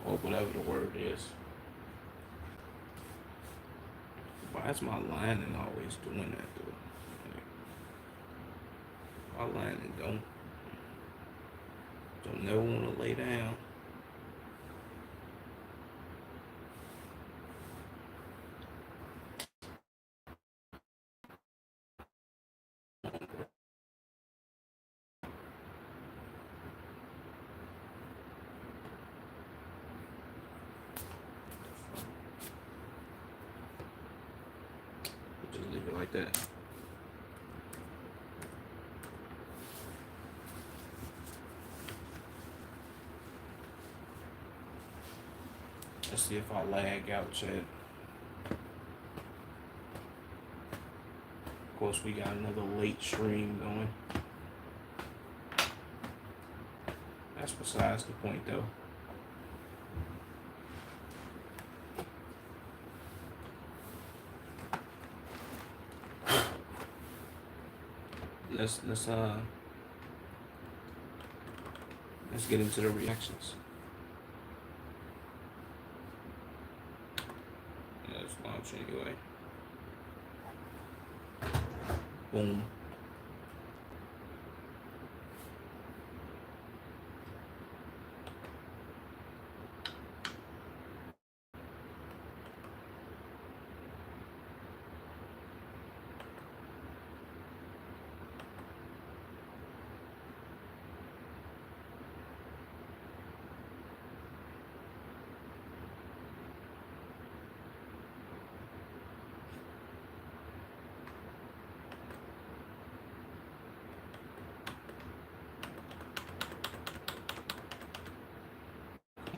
or whatever the word is. Why is my lining always doing that though? Like, my lining don't never want to lay down. Just leave it like that. Let's see if I lag out, chat. Of course, we got another late stream going. That's besides the point, though. Let's get into the reactions. Yeah, let's launch anyway. Boom.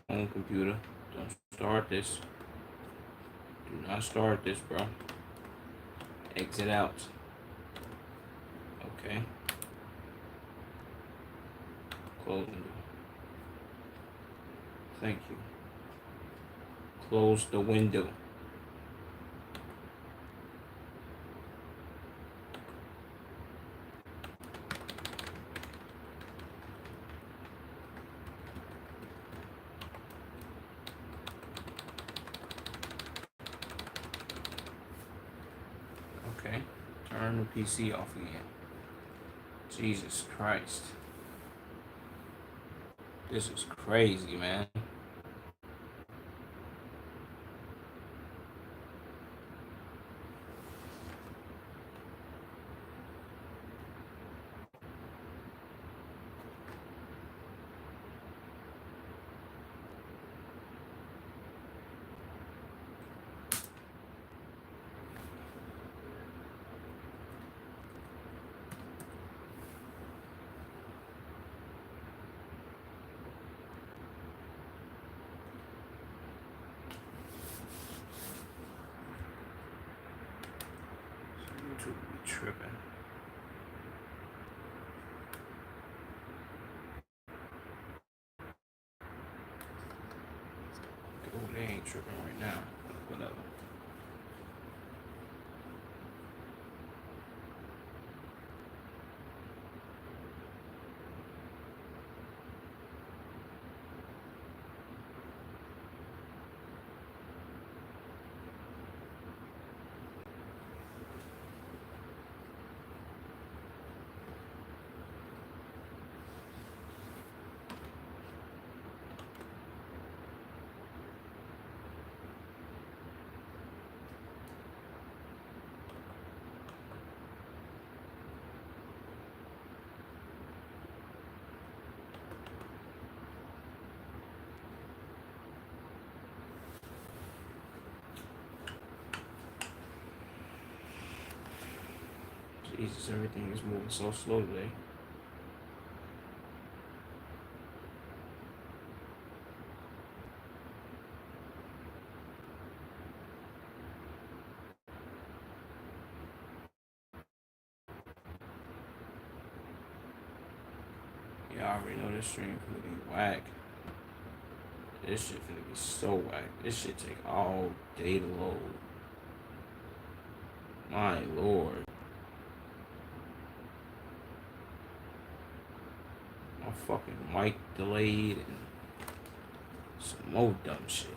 On computer, don't start this. Do not start this, bro. Exit out. Okay. Close window. Thank you. Close the window. Okay. Turn the PC off again. Jesus Christ. This is crazy, man. YouTube be tripping. Oh, they ain't tripping right now. Whatever. Jesus, everything is moving so slow today. Yeah, I already know this stream gonna be whack. This shit gonna be so whack. This shit take all day to load. My lord. My fucking mic delayed and some some more dumb shit.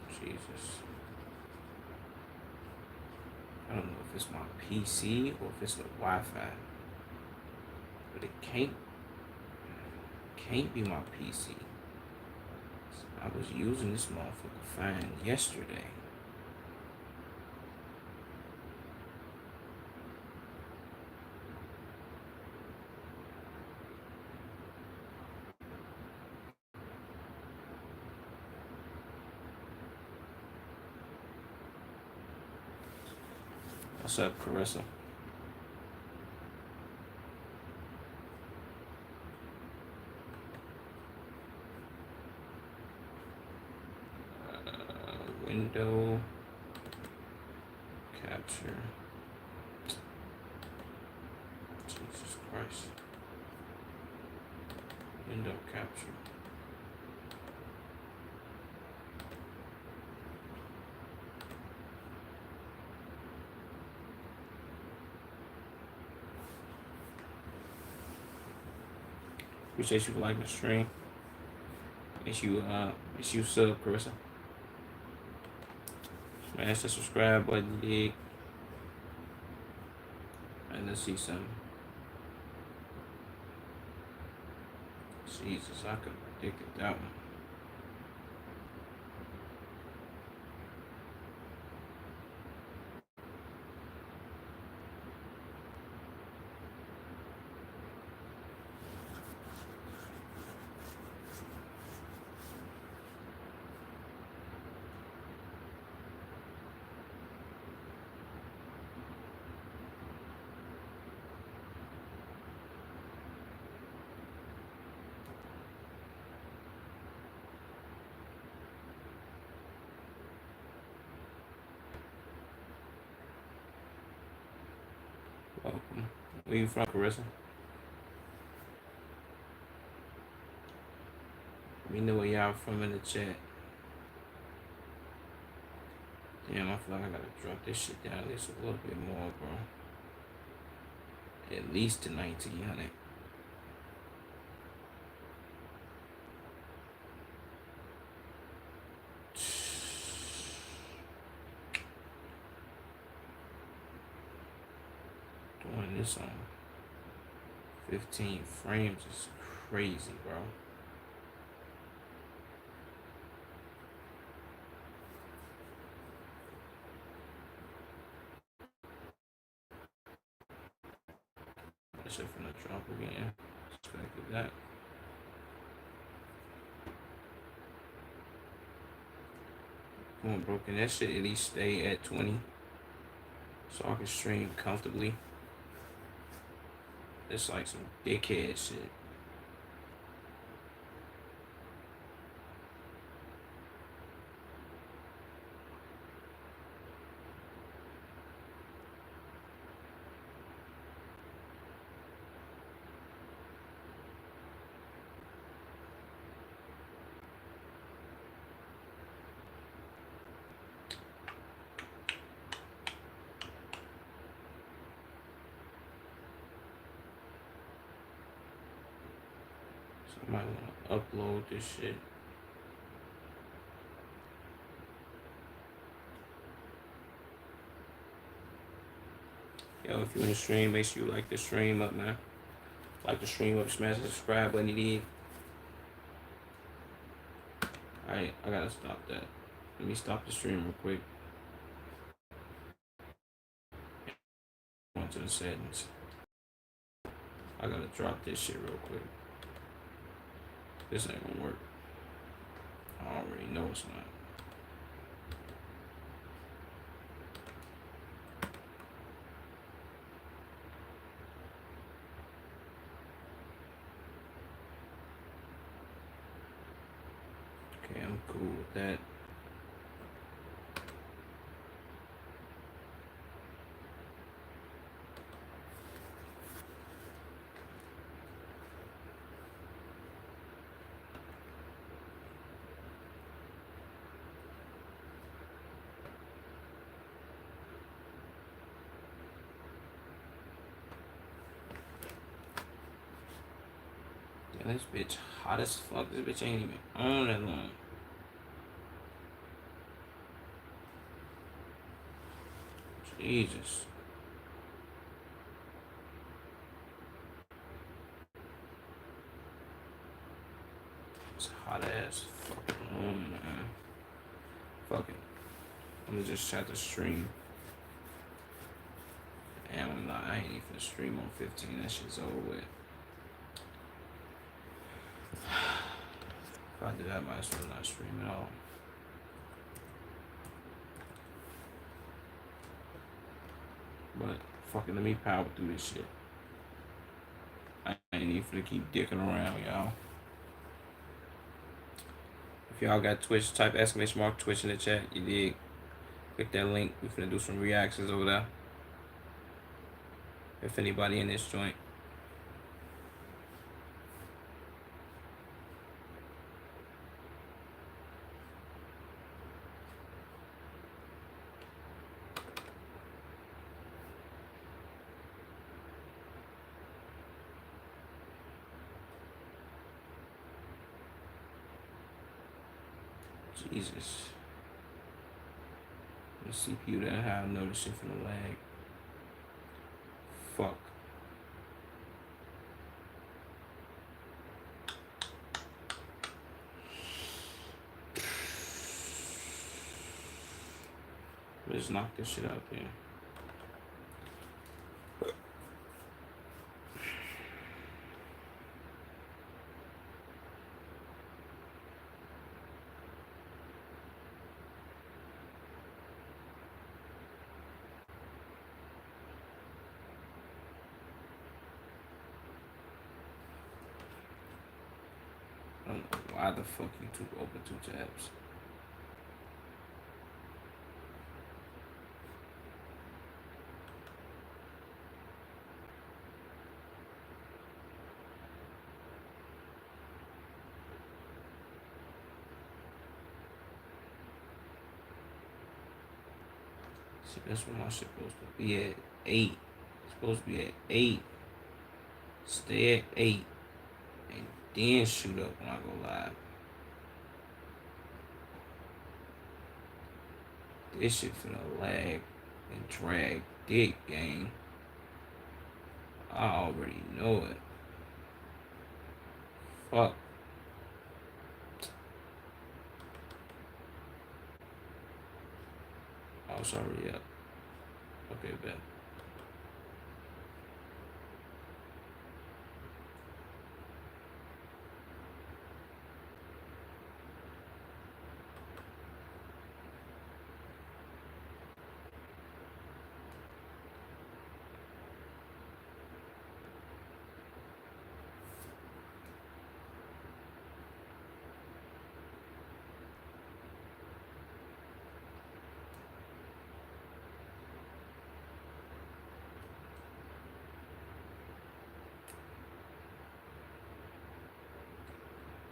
Jesus. I don't know if it's my PC or if it's the Wi-Fi. But it can't be my PC. I was using this motherfucker fine yesterday. What's up, Carissa? Window capture. Jesus Christ. Window capture. Appreciate you for liking the stream. It's you sub, Carissa. Smash the subscribe button, dig. And let's see something. Jesus, I could have predicted that one. Welcome. Where you from, Carissa? Let me know where y'all from in the chat. Damn, I feel like I gotta drop this shit down at least a little bit more, bro. At least to 1900. Doing this on 15 frames is crazy, bro. That shit finna drop again. Expected that. Come on, bro. Can that shit at least stay at 20? So I can stream comfortably. It's like some dickhead shit. So I might want to upload this shit. Yo, if you in the stream, make sure you like the stream up, man. Like the stream up, smash the subscribe button, you need. Alright, I gotta stop that. Let me stop the stream real quick. Go into the settings. I gotta drop this shit real quick. This ain't gonna work. I already know it's not. Okay, I'm cool with that. Man, this bitch hot as fuck. This bitch ain't even on that long. Jesus. It's hot ass fucking room, man. Fuck it. I'm gonna just try to stream. And I'm not. I ain't even finna stream on 15. That shit's over with. If I do that, I might as well not stream at all. But fucking let me power through this shit. I ain't even finna keep dicking around, y'all. If y'all got Twitch, type exclamation mark Twitch in the chat. You dig? Click that link. We finna do some reactions over there. If anybody in this joint. Jesus. The CPU that I know this shit finna lag. Fuck. Let's knock this shit out there. I don't know why the fuck YouTube open 2 tabs. See, that's what my shit supposed to be at 8. It's supposed to be at 8. Stay at 8. And then shoot up when I go live. This shit finna lag and drag dick, gang. I already know it. Fuck. Oh, sorry, yeah. Okay, bet.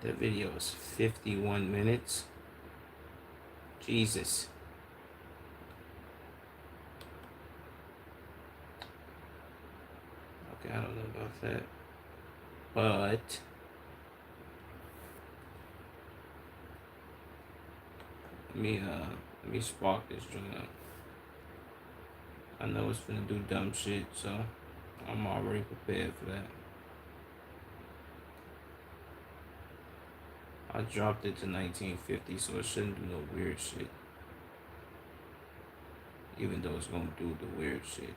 That video is 51 minutes. Jesus. Okay, I don't know about that. But let me spark this joint up. I know it's gonna do dumb shit, so I'm already prepared for that. I dropped it to 1950, so it shouldn't do no weird shit. Even though it's gonna do the weird shit.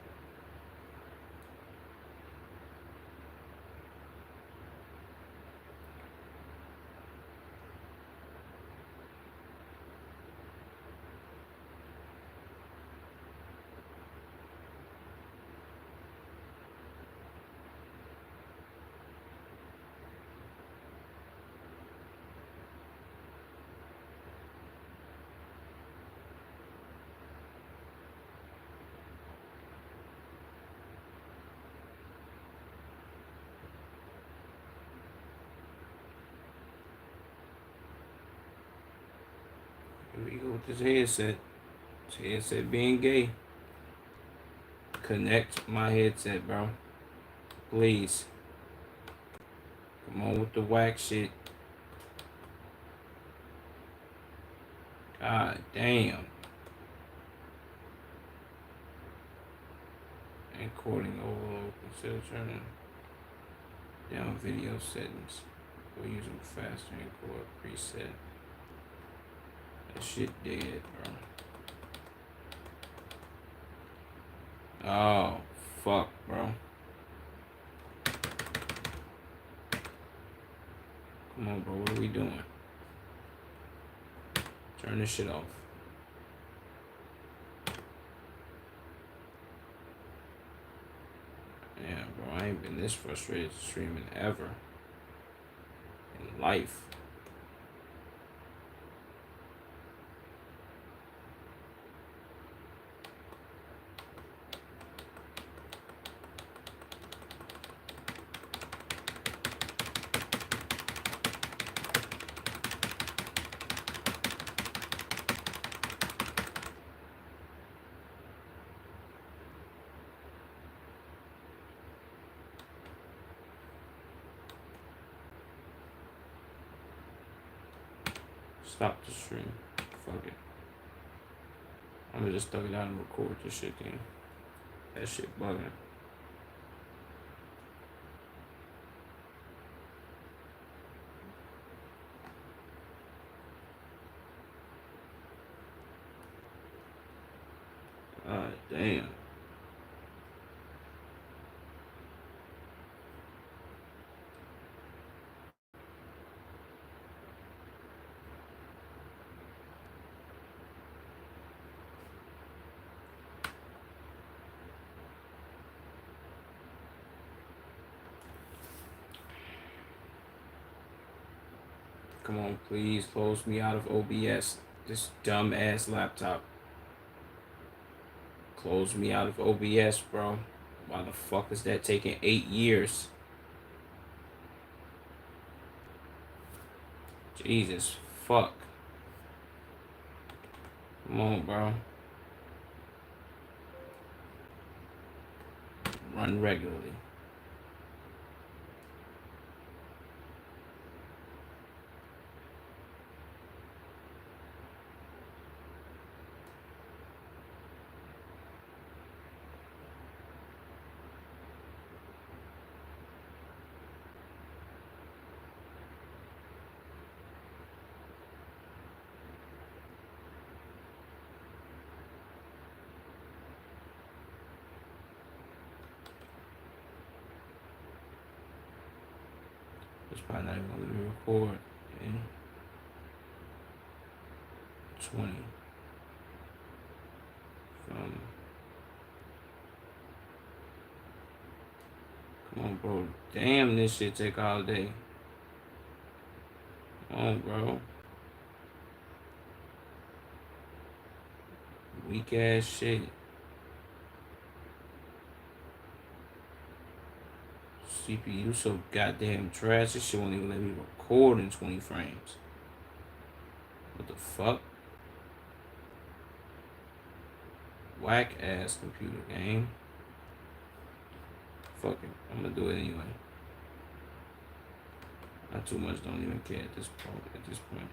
Here we go with this headset. This headset being gay. Connect my headset, bro. Please. Come on with the whack shit. God damn. Encoding overload. Consider turning down video settings or using faster encode preset. That shit dead, bro. Oh, fuck, bro. Come on, bro. What are we doing? Turn this shit off. Yeah, bro. I ain't been this frustrated streaming ever in life. Stop the stream. Fuck it. I'm gonna just thug it out and record this shit then. That shit bugging. God damn. Come on, please close me out of OBS. This dumb ass laptop. Close me out of OBS, bro. Why the fuck is that taking 8 years? Jesus fuck. Come on, bro. Run regularly. It's probably not even going to record in 20 from. Come on, bro. Damn, this shit take all day. Come on, bro. Weak ass shit. CPU so goddamn trash. This shit won't even let me record in 20 frames. What the fuck? Whack ass computer game. Fuck it. I'm gonna do it anyway. Not too much, don't even care at this point.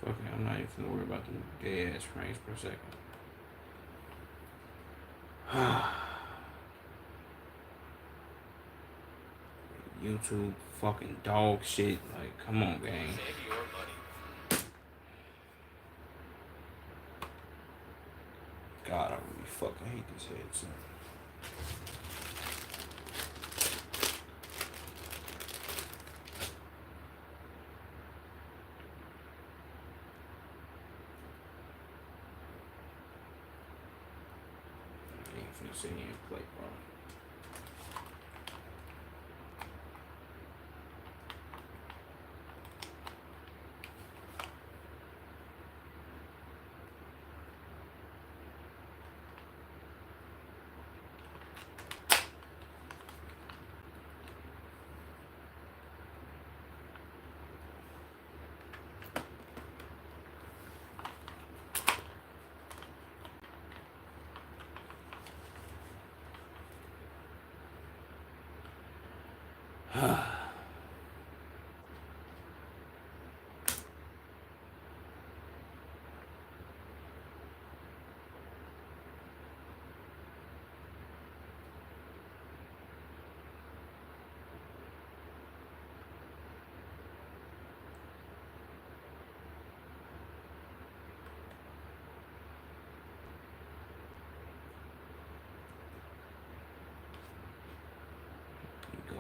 Fuck it, I'm not even gonna worry about the gay ass frames per second. YouTube fucking dog shit. Like, come on, gang. God, I really fucking hate this headset. gonna sit here and play, bro.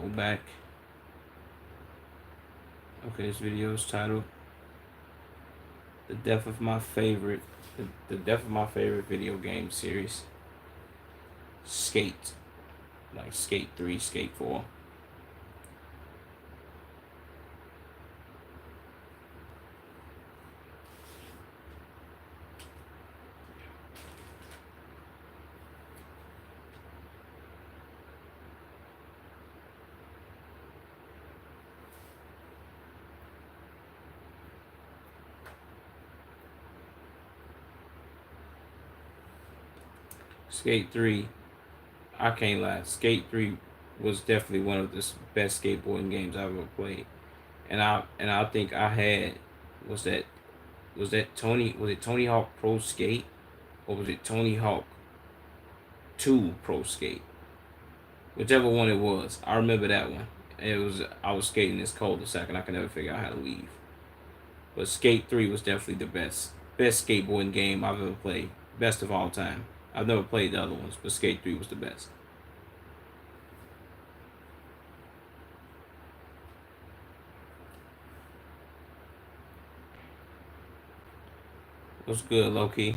Go back. Okay, this video is titled "The Death of My Favorite," the death of my favorite video game series, Skate, like Skate 3, Skate 4. Skate 3, I can't lie. Skate 3 was definitely one of the best skateboarding games I've ever played. And I think I had was that was it Tony Hawk Pro Skate, or was it Tony Hawk 2 Pro Skate? Whichever one it was. I remember that one. I was skating this cul-de-sac and I could never figure out how to leave. But Skate 3 was definitely the best skateboarding game I've ever played. Best of all time. I've never played the other ones, but Skate 3 was the best. What's good, Loki?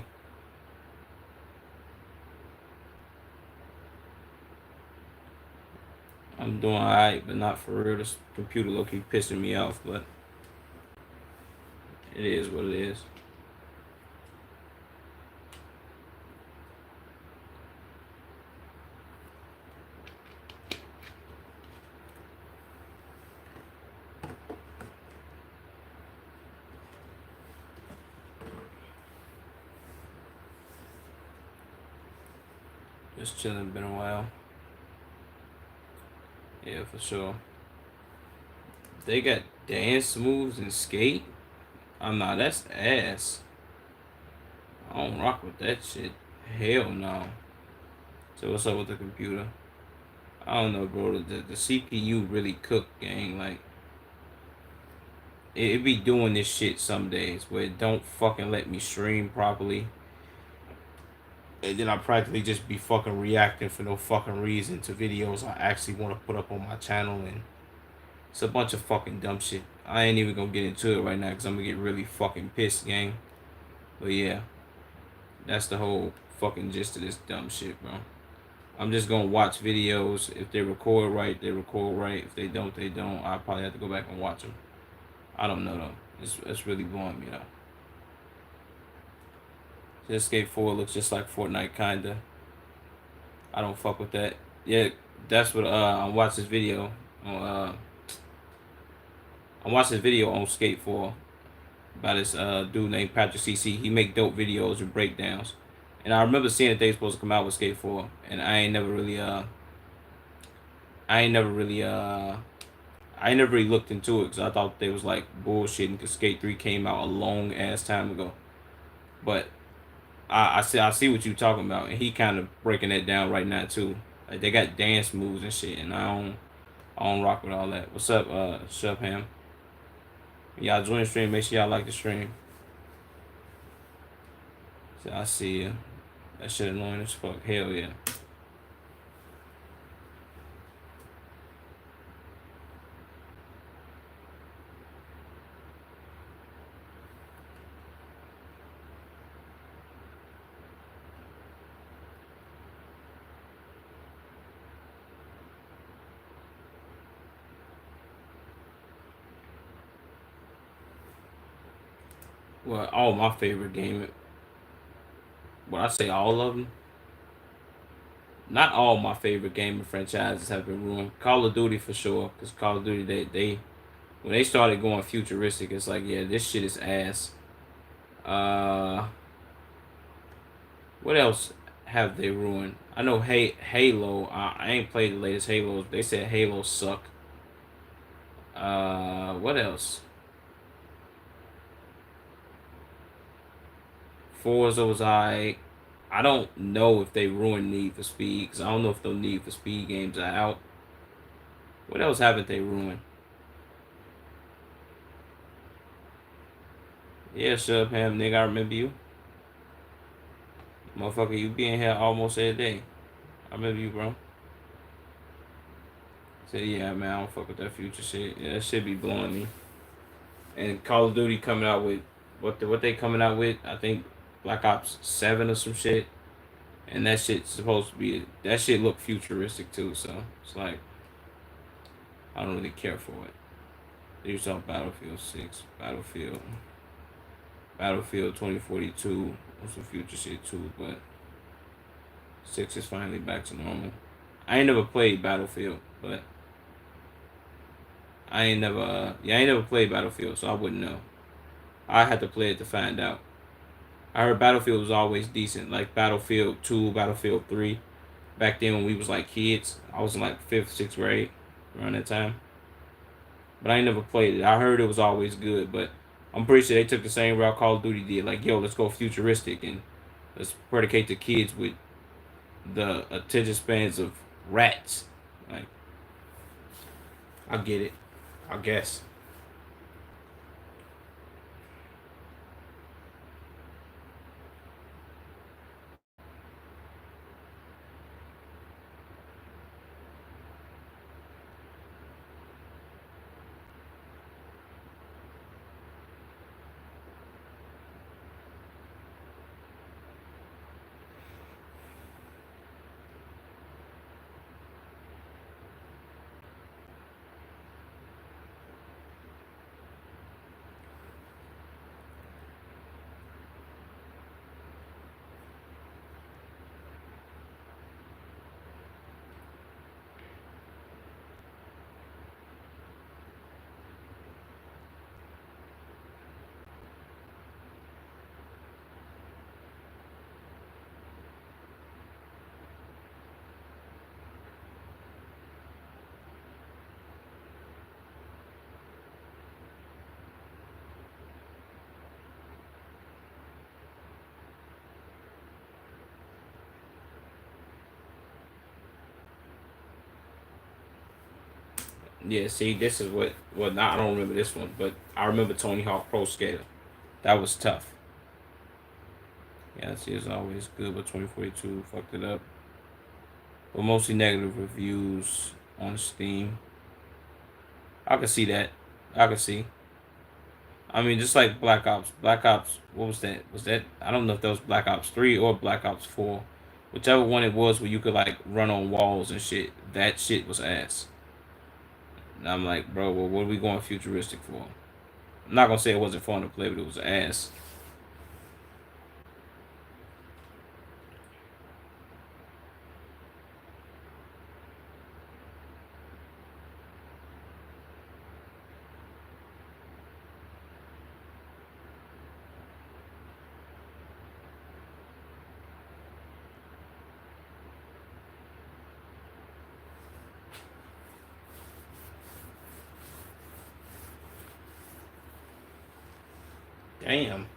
I'm doing alright, but not for real. This computer Loki pissing me off, but it is what it is. Just chilling, been a while. Yeah, for sure. They got dance moves and skate. I'm not. That's ass. I don't rock with that shit. Hell no. So what's up with the computer? I don't know, bro. The CPU really cooked, gang. Like it be doing this shit some days where it don't fucking let me stream properly. And then I practically just be fucking reacting for no fucking reason to videos I actually want to put up on my channel, and it's a bunch of fucking dumb shit. I ain't even gonna get into it right now because I'm gonna get really fucking pissed, gang. But yeah, that's the whole fucking gist of this dumb shit, bro. I'm just gonna watch videos. If they record right, they record right. If they don't, they don't. I'll probably have to go back and watch them. I don't know though. It's really blowing me though. This Skate 4 looks just like Fortnite, kinda. I don't fuck with that. Yeah, that's what I watched this video on I watched this video on Skate 4 by this dude named Patrick CC. He make dope videos with breakdowns. And I remember seeing that they supposed to come out with Skate 4, and I ain't never really looked into it because I thought they was like bullshitting because Skate 3 came out a long ass time ago. But I see what you talking about, and he kind of breaking that down right now too. Like they got dance moves and shit, and I don't rock with all that. What's up, Chef Ham? Y'all join the stream. Make sure y'all like the stream. So I see you. That shit annoying as fuck. Hell yeah. Well, all my favorite game. When I say all of them, not all my favorite gaming franchises have been ruined. Call of Duty for sure, because Call of Duty they when they started going futuristic, it's like yeah, this shit is ass. Uh, what else have they ruined? I know Halo. I ain't played the latest Halo. They said Halo suck. What else? Forza was I don't know if they ruined Need for Speed because I don't know if those Need for Speed games are out. What else haven't they ruined? Yeah, Shubham, nigga, I remember you. Motherfucker, you be in here almost every day. I remember you, bro. Said, yeah, man, I don't fuck with that future shit. Yeah, that shit be blowing me. And Call of Duty coming out with what they coming out with? I think Black Ops 7 or some shit. And that shit's supposed to be that shit look futuristic too. So it's like I don't really care for it. They used to talk Battlefield 6, Battlefield 2042 was some future shit too, but 6 is finally back to normal. I ain't never played Battlefield, but I ain't never played Battlefield, so I wouldn't know. I had to play it to find out. I heard Battlefield was always decent, like Battlefield 2, Battlefield 3. Back then when we was like kids, I was in like 5th, 6th grade around that time. But I ain't never played it. I heard it was always good, but I'm pretty sure they took the same route Call of Duty did. Like, yo, let's go futuristic and let's predicate the kids with the attention spans of rats. Like, I get it. I guess. Yeah, see, this is what. Well, I don't remember this one, but I remember Tony Hawk Pro Skater. That was tough. Yeah, see, it's always good, but 2042 fucked it up. But mostly negative reviews on Steam. I can see that. I can see. I mean, just like Black Ops. Black Ops, what was that? Was that, I don't know if that was Black Ops 3 or Black Ops 4. Whichever one it was where you could, like, run on walls and shit. That shit was ass. And I'm like, bro, well, what are we going futuristic for? I'm not gonna say it wasn't fun to play, but it was ass. Damn.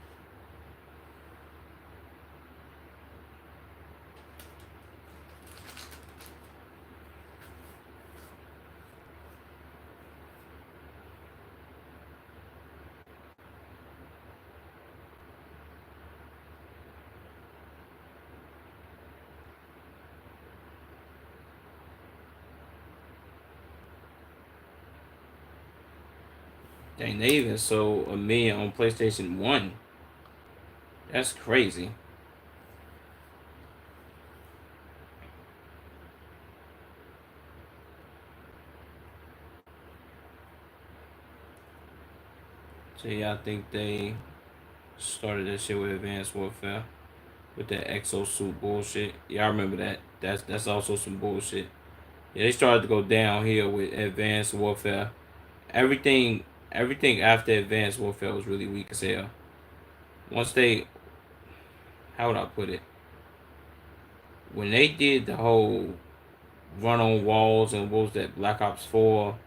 Dang, they even sold a million on PlayStation 1. That's crazy. So yeah, I think they Started that shit with Advanced Warfare with that exosuit bullshit. Yeah, I remember that. That's also some bullshit. Yeah, they started to go downhill with Advanced Warfare. Everything everything after Advanced Warfare was really weak as hell. Once they, how would I put it? When they did the whole run on walls and what was that, Black Ops 4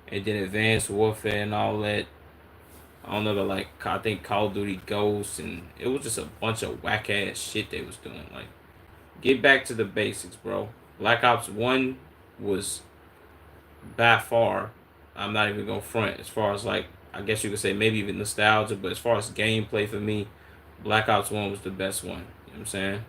and then Advanced Warfare and all that. I don't know, but like I think Call of Duty Ghosts, and it was just a bunch of whack ass shit they was doing. Like, get back to the basics, bro. Black Ops 1 was by far, I'm not even gonna front, as far as like, I guess you could say maybe even nostalgia, but as far as gameplay for me, Black Ops 1 was the best one. You know what I'm saying?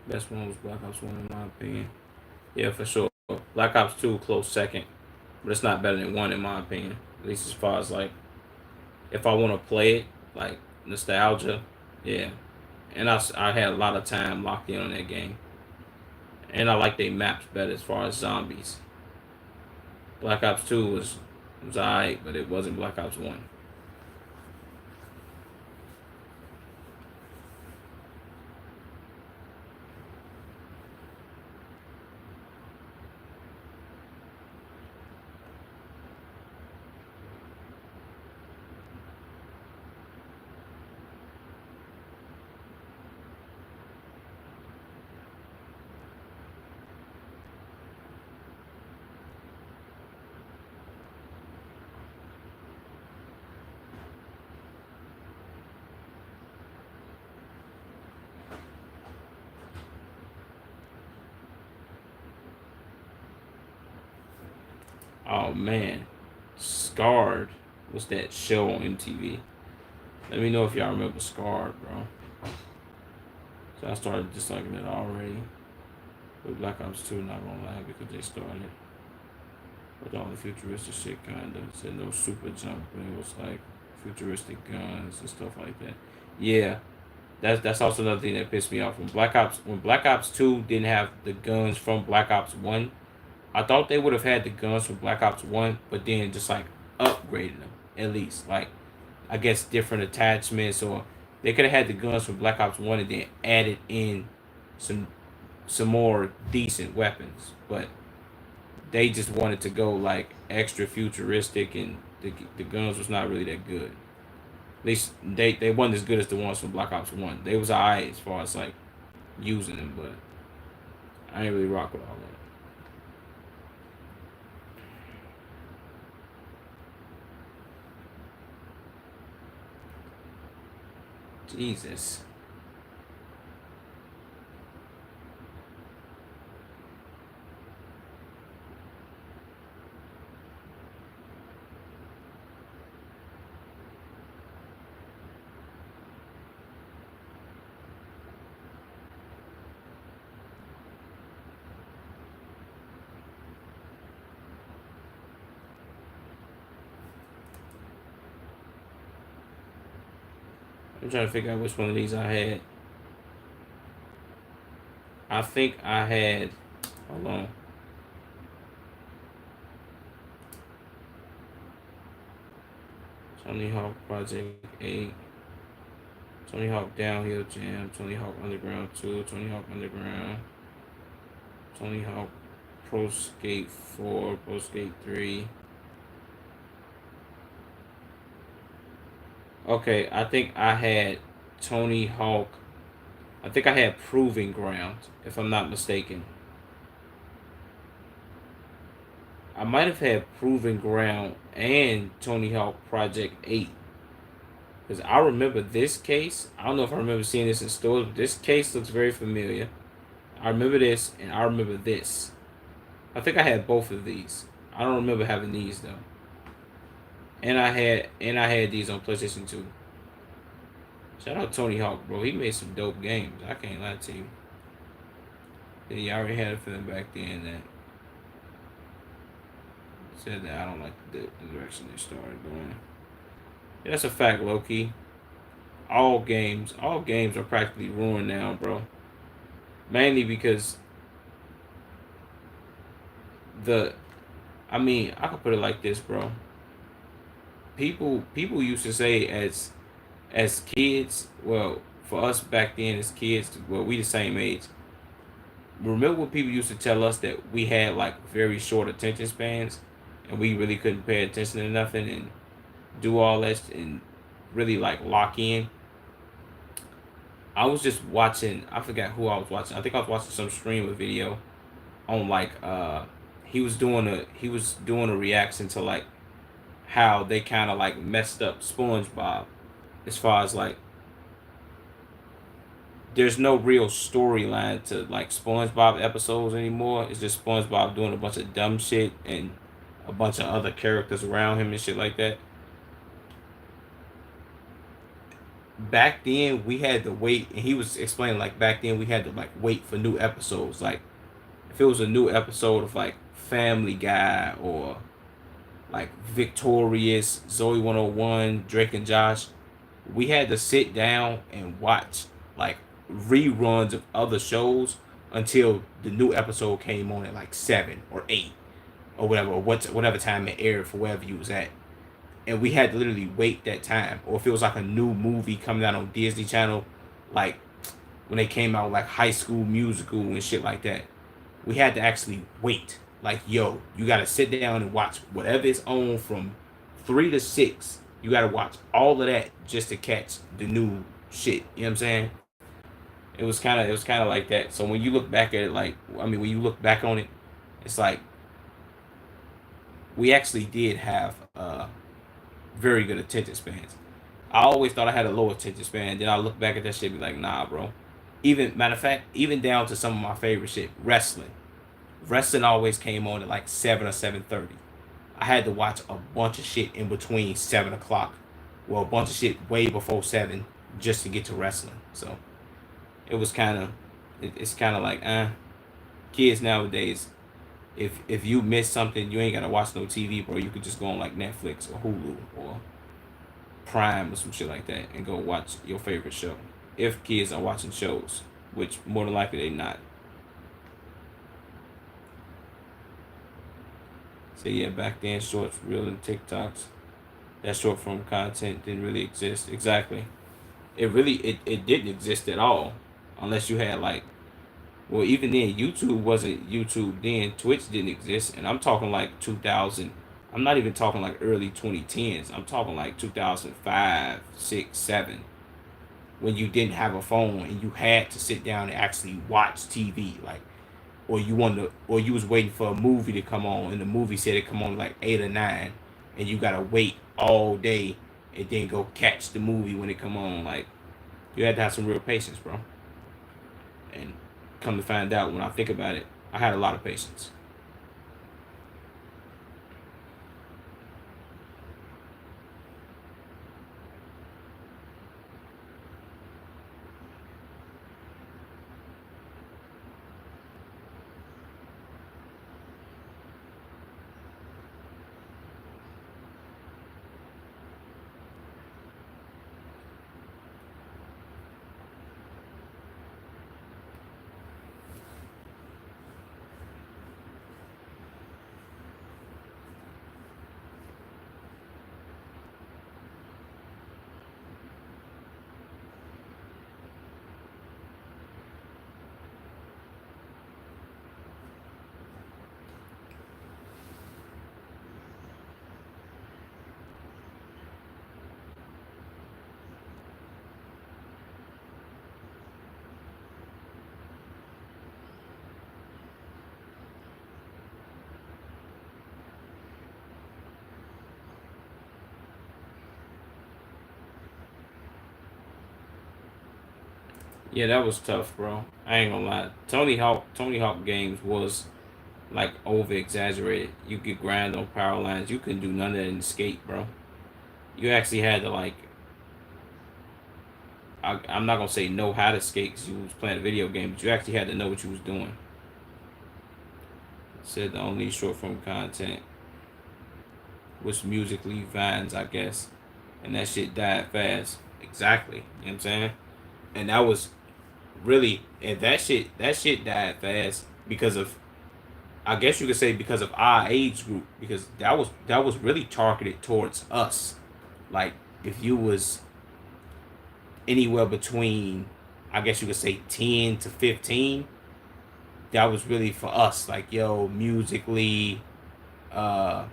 Best one was Black Ops 1 in my opinion. Yeah, for sure. Black Ops 2 close second, but it's not better than 1 in my opinion. At least as far as like, if I want to play it, like nostalgia, yeah. And I had a lot of time locked in on that game. And I like their maps better as far as zombies. Black Ops 2 was alright, but it wasn't Black Ops 1. Oh man, Scarred was that show on MTV. Let me know if y'all remember Scarred, bro. So I started disliking it already. With Black Ops 2, not gonna lie, because they started with all the futuristic shit, kinda. Said no super jump, but it was like futuristic guns and stuff like that. Yeah, that's also another thing that pissed me off. When Black Ops 2 didn't have the guns from Black Ops 1, I thought they would have had the guns from Black Ops 1, but then just like upgraded them at least. Like, I guess different attachments, or they could have had the guns from Black Ops 1 and then added in some some more decent weapons. But they just wanted to go like extra futuristic, and the guns was not really that good. At least they wasn't as good as the ones from Black Ops 1. They was alright as far as like using them, but I ain't really rock with all that. Jesus. I'm trying to figure out which one of these I had. I think I had. Hold on. Tony Hawk Project 8. Tony Hawk Downhill Jam. Tony Hawk Underground 2. Tony Hawk Underground. Tony Hawk Pro Skate 4. Pro Skate 3. Okay, I think I had Tony Hawk. I think I had Proving Ground, if I'm not mistaken. I might have had Proving Ground and Tony Hawk Project 8. Because I remember this case. I don't know if I remember seeing this in stores, but this case looks very familiar. I remember this, and I remember this. I think I had both of these. I don't remember having these though. And I had these on PlayStation 2. Shout out Tony Hawk, bro. He made some dope games. I can't lie to you. And he already had a feeling back then that said that I don't like the direction they started going. Yeah, that's a fact, low key. all games are practically ruined now, bro. Mainly because the, I mean, I could put it like this, bro. People used to say as kids, well, for us back then as kids, well, we the same age. Remember when people used to tell us that we had like very short attention spans, and we really couldn't pay attention to nothing and do all that and really like lock in. I was just watching. I forgot who I was watching. I think I was watching some streamer video on like he was doing a reaction to like how they kind of like messed up SpongeBob as far as like there's no real storyline to like SpongeBob episodes anymore. It's just SpongeBob doing a bunch of dumb shit and a bunch of other characters around him and shit like that. Back then we had to wait, and he was explaining like back then we had to like wait for new episodes. Like if it was a new episode of like Family Guy or like Victorious, Zoe 101, Drake and Josh, we had to sit down and watch like reruns of other shows until the new episode came on at like 7 or 8 or whatever, or whatever time it aired for wherever you was at. And we had to literally wait that time. Or if it was like a new movie coming out on Disney Channel, like when they came out like High School Musical and shit like that, we had to actually wait. Like, yo, you gotta sit down and watch whatever is on from 3 to 6. You gotta watch all of that just to catch the new shit. You know what I'm saying? It was kind of like that. So when you look back at it, like I mean, when you look back on it, it's like we actually did have very good attention spans. I always thought I had a low attention span. Then I look back at that shit, and be like, nah, bro. Even matter of fact, even down to some of my favorite shit, wrestling. Wrestling always came on at like 7 or 7:30. I had to watch a bunch of shit in between 7 o'clock. Well, a bunch of shit way before 7 just to get to wrestling. So it was kind of, it's kind of like, kids nowadays, if you miss something, you ain't gotta watch no TV, bro. You could just go on like Netflix or Hulu or Prime or some shit like that and go watch your favorite show. If kids are watching shows, which more than likely they not. So yeah, back then shorts, real and TikToks, that short form content didn't really exist. Exactly. It didn't exist at all. Unless you had like, well, even then YouTube wasn't YouTube then. Twitch didn't exist. And I'm talking like 2000. I'm not even talking like early 2010s. I'm talking like 2005, 6, 7, when you didn't have a phone and you had to sit down and actually watch TV. Like, or you was waiting for a movie to come on, and the movie said it come on like 8 or 9, and you gotta wait all day and then go catch the movie when it come on. Like, you had to have some real patience, bro. And come to find out, when I think about it, I had a lot of patience. Yeah, that was tough, bro. I ain't gonna lie. Tony Hawk games was like over exaggerated. You could grind on power lines. You couldn't do none of that in skate, bro. You actually had to like, I'm not gonna say know how to skate because you was playing a video game, but you actually had to know what you was doing. It said the only short form content was Musically Vines, I guess, and that shit died fast. Exactly. You know what I'm saying? And that was really, and that shit died fast because of, I guess you could say, because of our age group, because that was really targeted towards us. Like if you was anywhere between, I guess you could say 10 to 15, that was really for us. Like, yo, musically, uh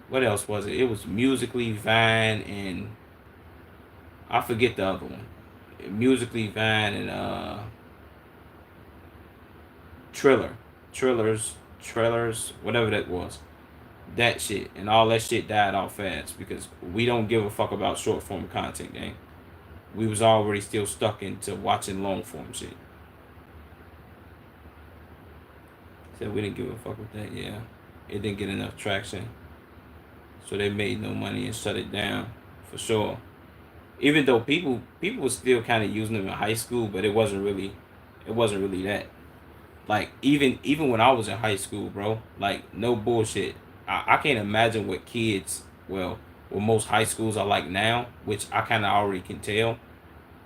what else was it? It was musically Vine, and I forget the other one. Musically Vine and Triller. Trillers, whatever that was. That shit and all that shit died off fast because we don't give a fuck about short form content, gang. We was already still stuck into watching long form shit. So we didn't give a fuck with that, yeah. It didn't get enough traction. So they made no money and shut it down for sure. Even though people were still kind of using them in high school, but it wasn't really that. Like even when I was in high school, bro, like no bullshit. I can't imagine what kids, well, what most high schools are like now, which I kind of already can tell.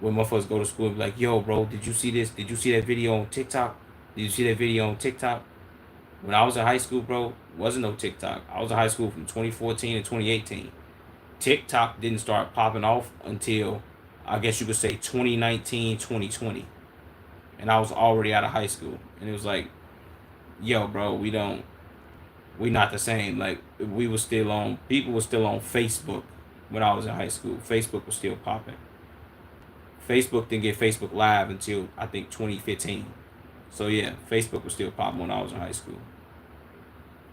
When motherfuckers go to school and be like, yo, bro, did you see this? Did you see that video on TikTok? Did you see that video on TikTok? When I was in high school, bro, wasn't no TikTok. I was in high school from 2014 to 2018. TikTok didn't start popping off until, I guess you could say, 2019, 2020. And I was already out of high school. And it was like, yo, bro, we not the same. Like, people were still on Facebook when I was in high school. Facebook was still popping. Facebook didn't get Facebook Live until, I think, 2015. So yeah, Facebook was still popping when I was in high school.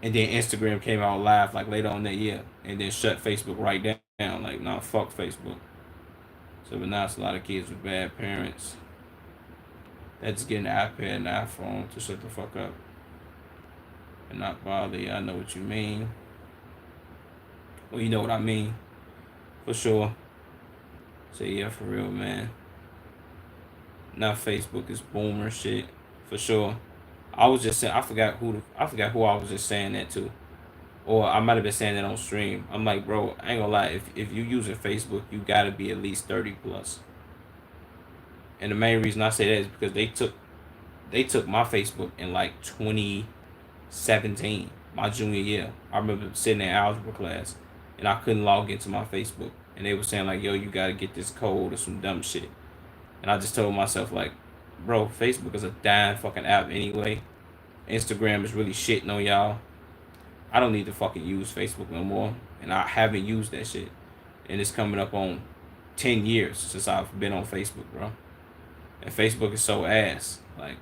And then Instagram came out live like later on that year, and then shut Facebook right down. Like, nah, fuck Facebook. So, but now it's a lot of kids with bad parents that's getting an iPad and iPhone to shut the fuck up and not bother you. I know what you mean. Well, you know what I mean, for sure. So yeah, for real, man. Now Facebook is boomer shit, for sure. I was just saying, I forgot who I was just saying that to, or I might have been saying that on stream. I'm like, bro, I ain't gonna lie. If you using Facebook, you gotta be at least 30 plus. And the main reason I say that is because they took my Facebook in like 2017, my junior year. I remember sitting in algebra class, and I couldn't log into my Facebook, and they were saying like, yo, you gotta get this code or some dumb shit. And I just told myself like, bro, Facebook is a dying fucking app anyway. Instagram is really shitting on y'all. I don't need to fucking use Facebook no more, and I haven't used that shit. And it's coming up on 10 years since I've been on Facebook, bro. And Facebook is so ass. Like,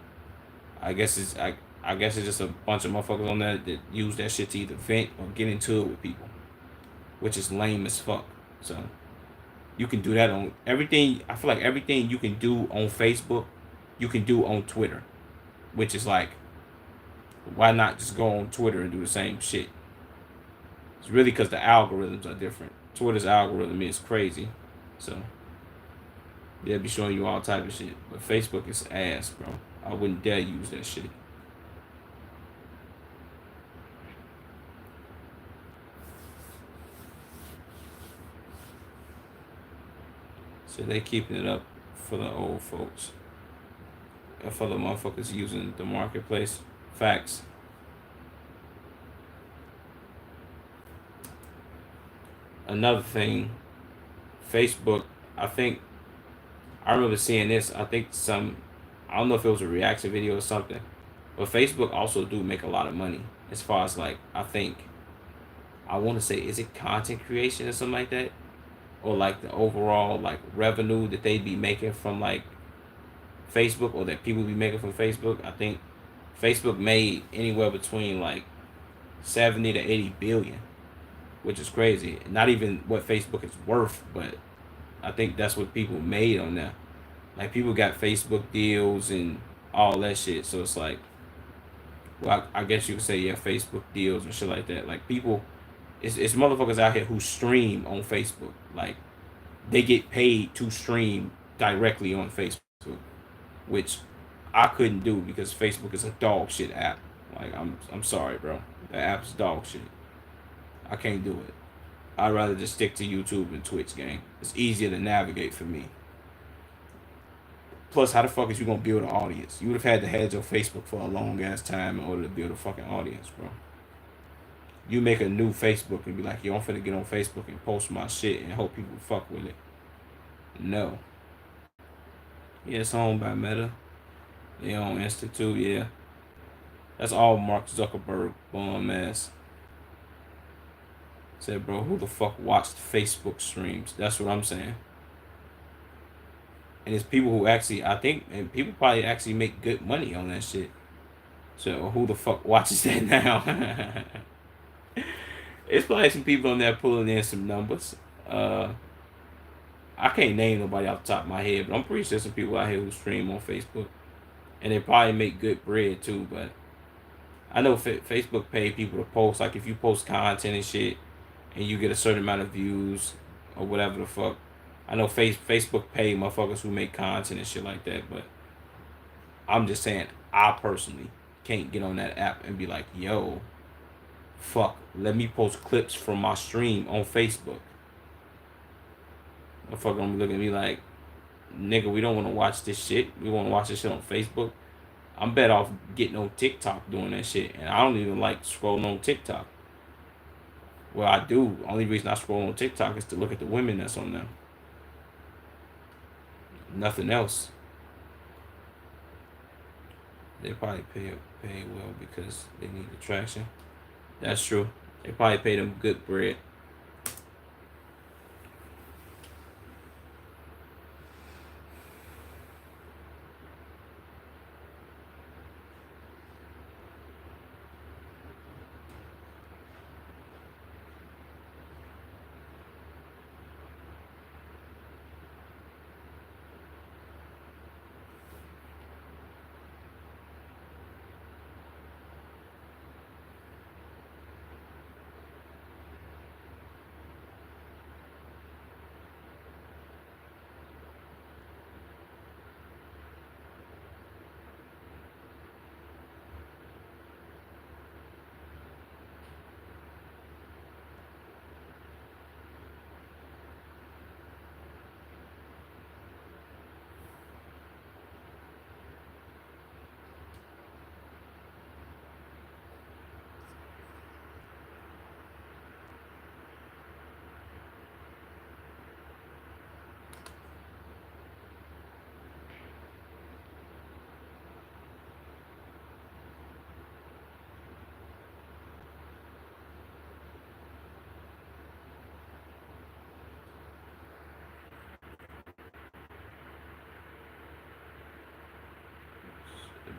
I guess it's just a bunch of motherfuckers on there that use that shit to either vent or get into it with people, which is lame as fuck. So you can do that on everything. I feel like everything you can do on Facebook, you can do on Twitter, which is like, why not just go on Twitter and do the same shit? It's really because the algorithms are different. Twitter's algorithm is crazy, so they'll be showing you all type of shit. But Facebook is ass, bro. I wouldn't dare use that shit. So they keeping it up for the old folks. And for the motherfuckers using the marketplace. Facts. Another thing, Facebook, I think, I remember seeing this. I don't know if it was a reaction video or something, but Facebook also do make a lot of money as far as like, I want to say, is it content creation or something like that? Or like the overall like revenue that they be making from like Facebook, or that people be making from Facebook. I think Facebook made anywhere between like 70 to 80 billion, which is crazy. Not even what Facebook is worth, but I think that's what people made on there. Like people got Facebook deals and all that shit. So it's like, well, I guess you could say, yeah, Facebook deals and shit like that. Like people, it's motherfuckers out here who stream on Facebook. Like they get paid to stream directly on Facebook, which I couldn't do because Facebook is a dog shit app. Like I'm sorry, bro. The app's dog shit. I can't do it. I'd rather just stick to YouTube and Twitch, gang. It's easier to navigate for me. Plus, how the fuck is you gonna build an audience? You would have had to have your Facebook for a long ass time in order to build a fucking audience, bro. You make a new Facebook and be like, yo, I'm finna get on Facebook and post my shit and hope people fuck with it. No. Yeah, it's owned by Meta. They own Institute, yeah. That's all Mark Zuckerberg, bum ass. Said, bro, who the fuck watched Facebook streams? That's what I'm saying. And it's people who actually, I think, and people probably actually make good money on that shit. So who the fuck watches that now? It's probably some people on there pulling in some numbers. Uh, I can't name nobody off the top of my head, but I'm pretty sure some people out here who stream on Facebook, and they probably make good bread too. But I know Facebook pay people to post. Like if you post content and shit, and you get a certain amount of views or whatever the fuck. I know Facebook pay motherfuckers who make content and shit like that, but I'm just saying I personally can't get on that app and be like, yo, fuck, let me post clips from my stream on Facebook. Motherfucker gonna be looking at me like, nigga, we don't want to watch this shit. We want to watch this shit on Facebook. I'm better off getting on TikTok doing that shit, and I don't even like scrolling on TikTok. Well, I do. Only reason I scroll on TikTok is to look at the women that's on there. Nothing else. They probably pay well because they need the traction. That's true. They probably pay them good bread.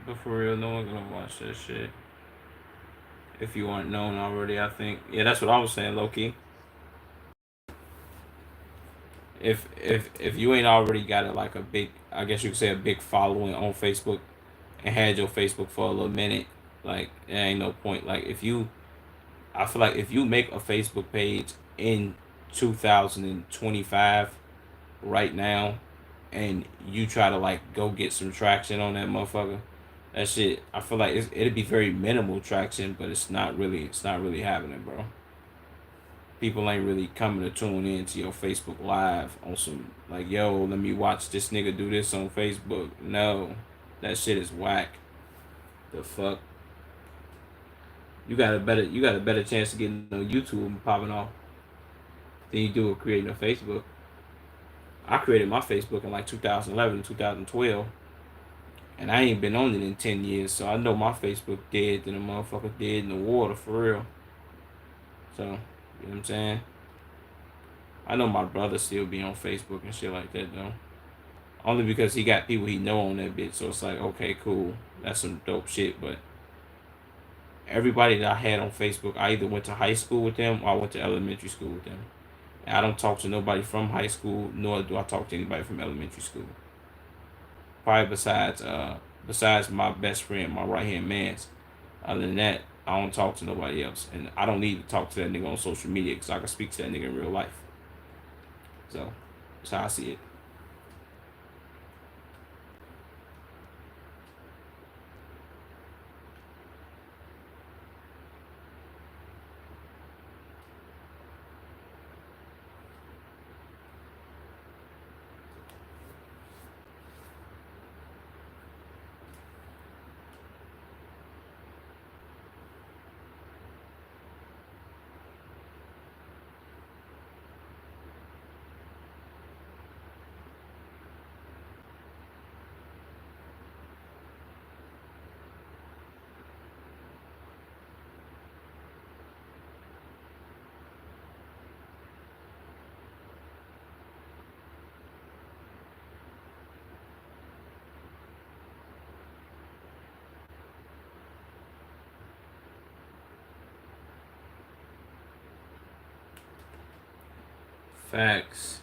But for real, no one gonna watch that shit. If you aren't known already, I think. Yeah, that's what I was saying, Loki. If you ain't already got like a big, I guess you could say a big following on Facebook, and had your Facebook for a little minute, like there ain't no point. Like if you, I feel like if you make a Facebook page in 2025 right now, and you try to like go get some traction on that motherfucker, that shit, I feel like it'd be very minimal traction, but it's not really happening, bro. People ain't really coming to tune in to your Facebook Live on some like, yo, let me watch this nigga do this on Facebook. No, that shit is whack. The fuck. You got a better chance of getting on YouTube and popping off than you do of creating a Facebook. I created my Facebook in like 2011, 2012, and I ain't been on it in 10 years, so I know my Facebook dead than a motherfucker dead in the water for real. So, you know what I'm saying? I know my brother still be on Facebook and shit like that though. Only because he got people he know on that bitch, so it's like, okay, cool. That's some dope shit, but everybody that I had on Facebook, I either went to high school with them or I went to elementary school with them. And I don't talk to nobody from high school, nor do I talk to anybody from elementary school. Probably besides my best friend, my right hand man's. Other than that, I don't talk to nobody else, and I don't need to talk to that nigga on social media because I can speak to that nigga in real life. So that's how I see it. Facts.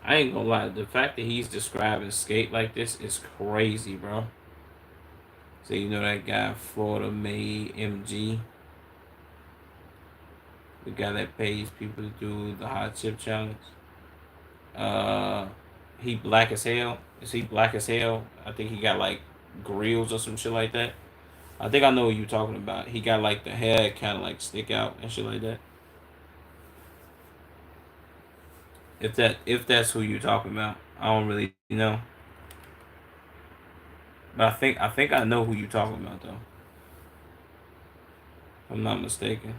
I ain't gonna lie. The fact that he's describing skate like this is crazy, bro. So you know that guy, Florida made MG, the guy that pays people to do the hot chip challenge. Uh, he black as hell. Is he black as hell? I think he got like grills or some shit like that. I think I know what you're talking about. He got like the hair kind of like stick out and shit like that. If that's who you're talking about, I don't really know, but I think I know who you're talking about though. If I'm not mistaken.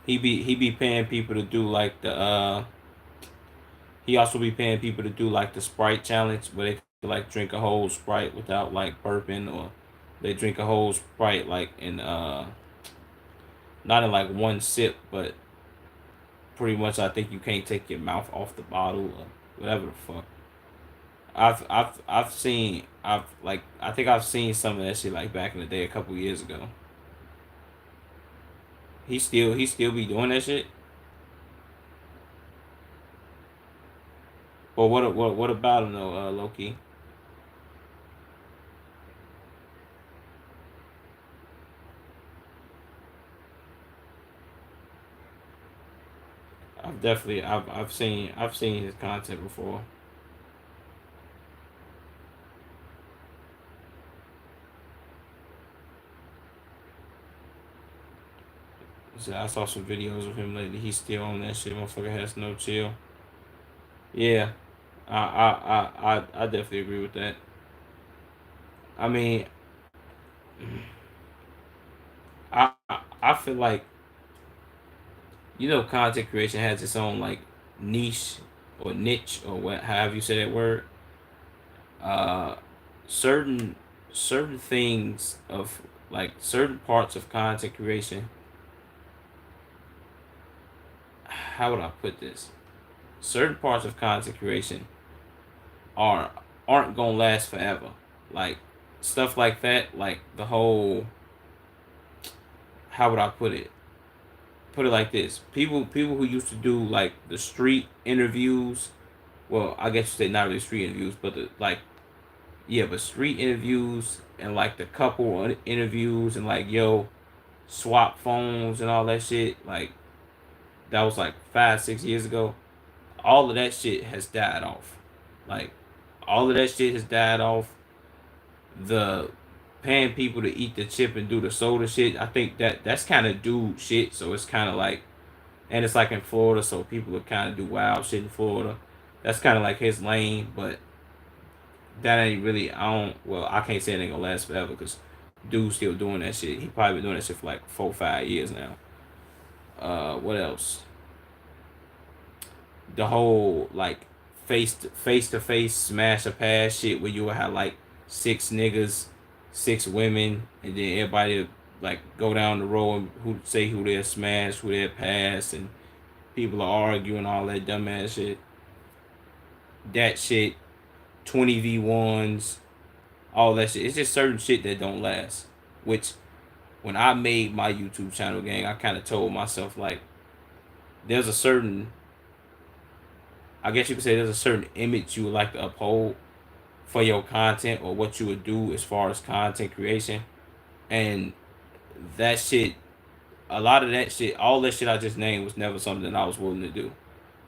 He be paying people to do like the he also be paying people to do like the Sprite challenge where they could like drink a whole Sprite without like burping, or they drink a whole Sprite like in not in like one sip, but pretty much I think you can't take your mouth off the bottle or whatever the fuck. I've seen I think I've seen some of that shit like back in the day a couple years ago. He still be doing that shit. But what about him though, Loki? I've seen his content before. So I saw some videos of him lately. He's still on that shit. Motherfucker has no chill. Yeah, I definitely agree with that. I mean, I feel like content creation has its own like niche or niche or what however you say that word. Uh, certain certain things of like certain parts of content creation. How would I put this? Certain parts of content creation are aren't gonna last forever. Like stuff like that, like the whole how would I put it? Put it like this. People who used to do like the street interviews, well, I guess you say not really street interviews, but the like yeah, but street interviews and like the couple interviews and like swap phones and all that shit, like that was like 5 6 years ago. All of that shit has died off. Like all of that shit has died off. The paying people to eat the chip and do the soda shit, I think that's kind of dude shit. So it's kind of like, and it's like in Florida, so people would kind of do wild shit in Florida. That's kind of like his lane, but that ain't really. I don't. Well, I can't say it ain't gonna last forever because dude's still doing that shit. He probably been doing that shit for like 4 5 years now. What else? The whole like face to face smash a pass shit where you would have like 6 niggas, 6 women, and then everybody like go down the row and who they smash, who they pass, and people are arguing all that dumbass shit. That shit, 20v1s, all that shit. It's just certain shit that don't last. Which when I made my YouTube channel, gang, I kind of told myself like, there's a certain I guess you could say there's a certain image you would like to uphold for your content or what you would do as far as content creation. And that shit, a lot of that shit, all that shit I just named was never something I was willing to do.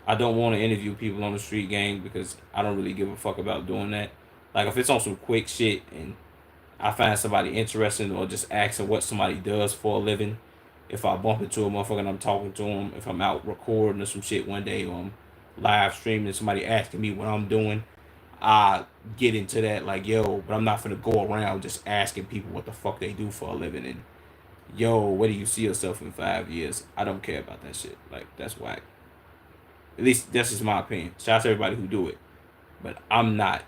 I don't want to interview people on the street gang because I don't really give a fuck about doing that. Like if it's on some quick shit and I find somebody interesting or just asking what somebody does for a living, if I bump into a motherfucker and I'm talking to him, if I'm out recording or some shit one day or I'm live streaming and somebody asking me what I'm doing, I get into that like, yo, but I'm not gonna go around just asking people what the fuck they do for a living and yo, where do you see yourself in 5 years? I don't care about that shit. Like that's whack. At least that's just my opinion. Shout out to everybody who do it. But I'm not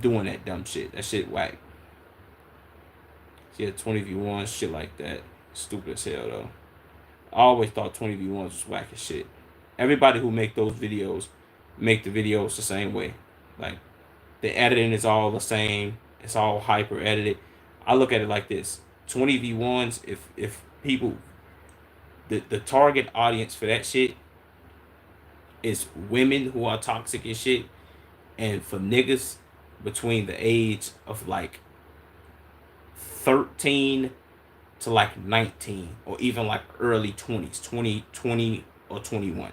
doing that dumb shit. That shit whack. Yeah, 20v1, shit like that. Stupid as hell though. I always thought 20v1s was whack as shit. Everybody who make those videos make the videos the same way. Like the editing is all the same. It's all hyper edited. I look at it like this: 20v1s. If people, the target audience for that shit is women who are toxic and shit, and for niggas between the age of like 13 to like 19 or even like early 20s, 20 or 21.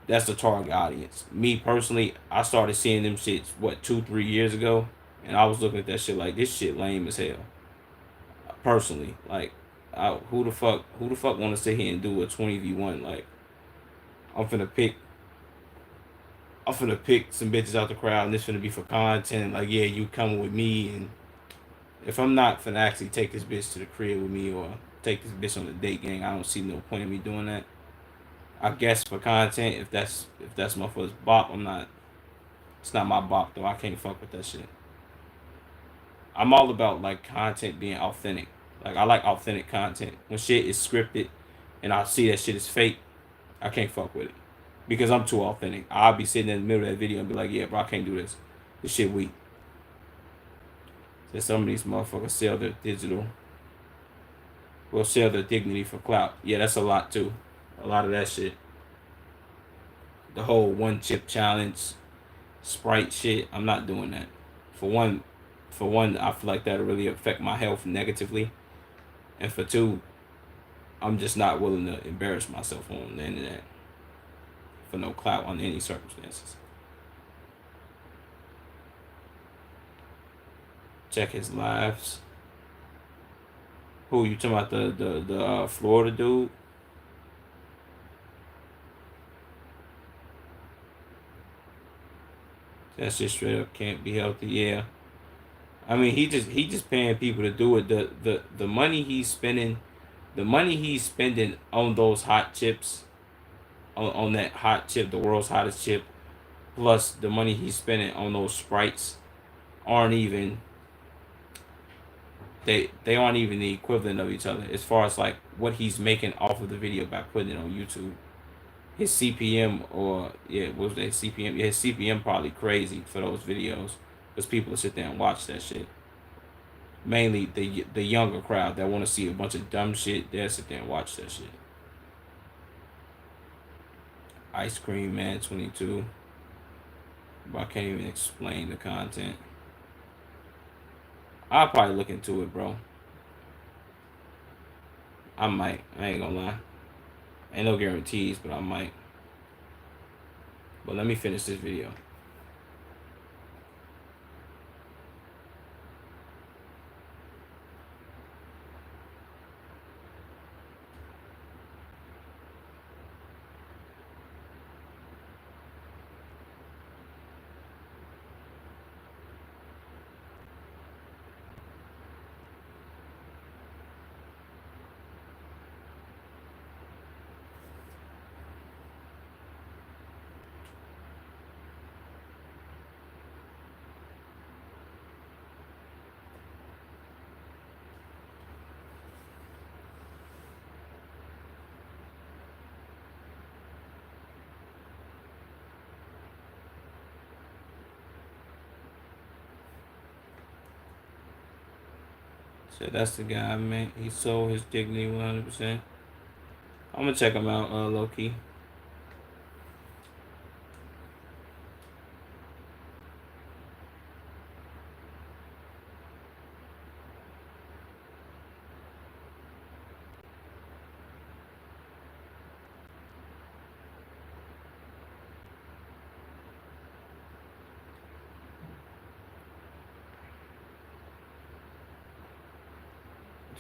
That's the target audience. Me personally, I started seeing them shits what 2-3 years ago, and I was looking at that shit like this shit lame as hell. Personally, like, who the fuck want to sit here and do a 20v1? Like, I'm finna pick I'm finna pick some bitches out the crowd, and this finna be for content. Like, yeah, you coming with me, and if I'm not finna actually take this bitch to the crib with me or take this bitch on the date gang, I don't see no point in me doing that. I guess for content, if that's my first bop, I'm not. It's not my bop though. I can't fuck with that shit. I'm all about like content being authentic. Like I like authentic content. When shit is scripted, and I see that shit is fake, I can't fuck with it because I'm too authentic. I'll be sitting in the middle of that video and be like, yeah, bro, I can't do this. This shit weak. So some of these motherfuckers sell their digital, will sell their dignity for clout. Yeah, that's a lot too. A lot of that shit. The whole one chip challenge, Sprite shit. I'm not doing that. For one, I feel like that'll really affect my health negatively, and for two, I'm just not willing to embarrass myself on the internet for no clout on any circumstances. Check his lives. Who you talking about? The Florida dude? That shit straight up can't be healthy. Yeah, I mean he just paying people to do it. The money he's spending, on those hot chips, on that hot chip, the world's hottest chip, plus the money he's spending on those sprites aren't even they aren't even the equivalent of each other as far as like what he's making off of the video by putting it on YouTube. His CPM or yeah, what was that CPM? Yeah, his CPM probably crazy for those videos because people will sit there and watch that shit. Mainly the younger crowd that want to see a bunch of dumb shit, they'll sit there and watch that shit. Ice Cream Man 22. But I can't even explain the content. I'll probably look into it, bro. I might. I ain't gonna lie. Ain't no guarantees, but I might. But let me finish this video. So that's the guy, man. He sold his dignity 100%. I'm gonna check him out, low key.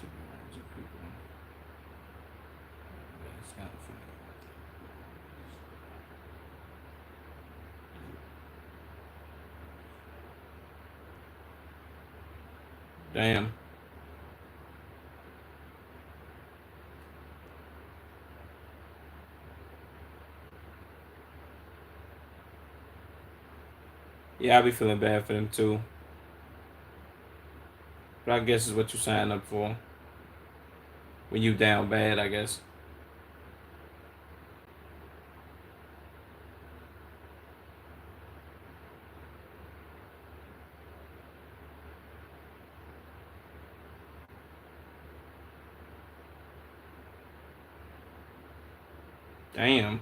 to be range of people. Yeah, it's kind of funny. Damn. Yeah, I be feeling bad for them too. But I guess it's what you sign up for. When you down bad, I guess. Damn.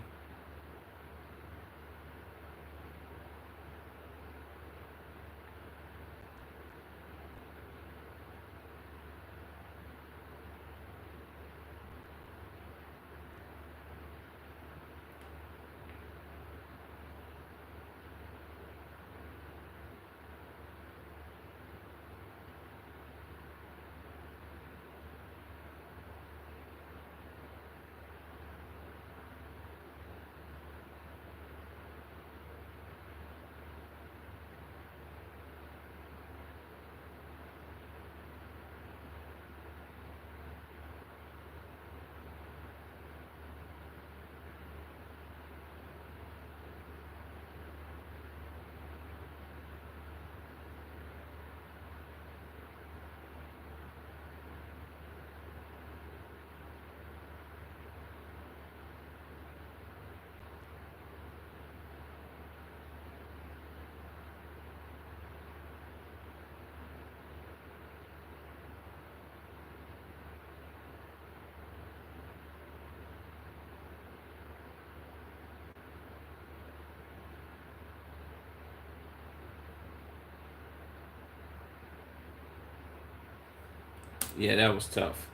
Yeah, that was tough.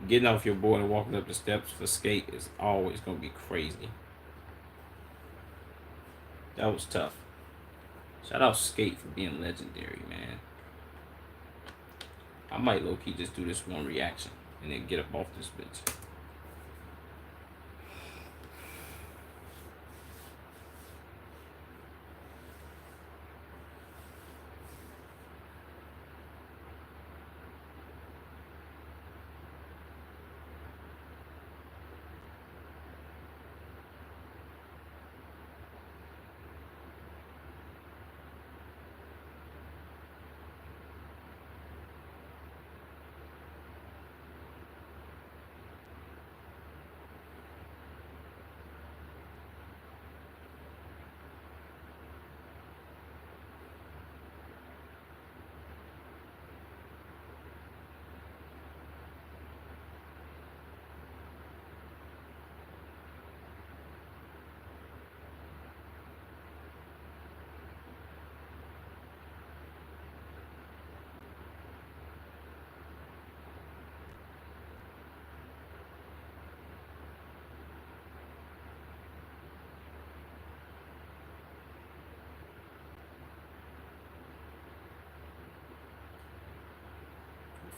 Getting off your board and walking up the steps for skate is always gonna be crazy. That was tough. Shout out Skate for being legendary, man. I might low key just do this one reaction and then get up off this bitch.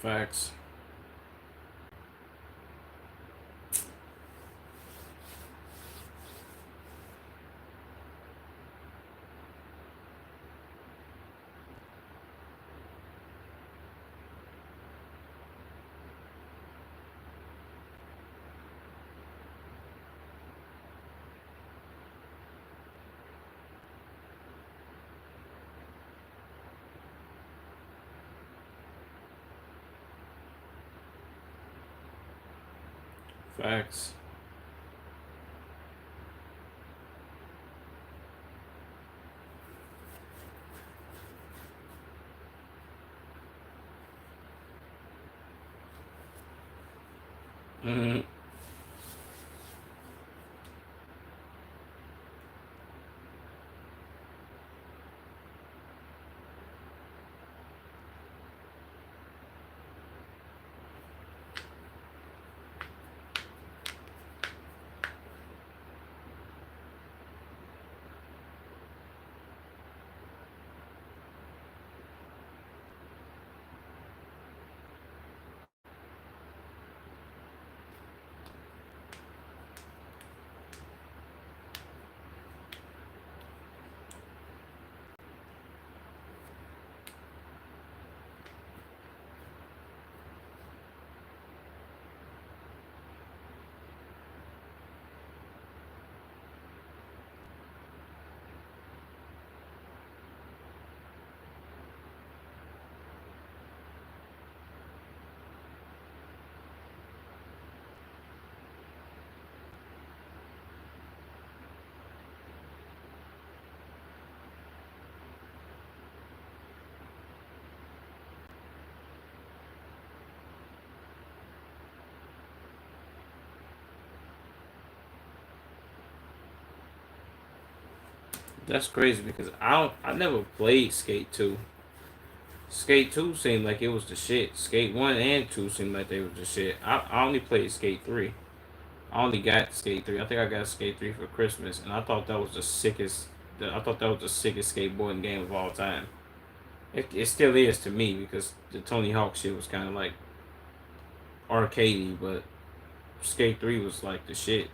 Facts. Facts. Mhm. That's crazy because I never played Skate 2. Skate 2 seemed like it was the shit. Skate 1 and 2 seemed like they was the shit. I only played Skate 3. I only got Skate 3. I think I got Skate 3 for Christmas, and I thought that was the sickest. I thought that was the sickest skateboarding game of all time. It still is to me because the Tony Hawk shit was kind of like arcadey, but Skate 3 was like the shit.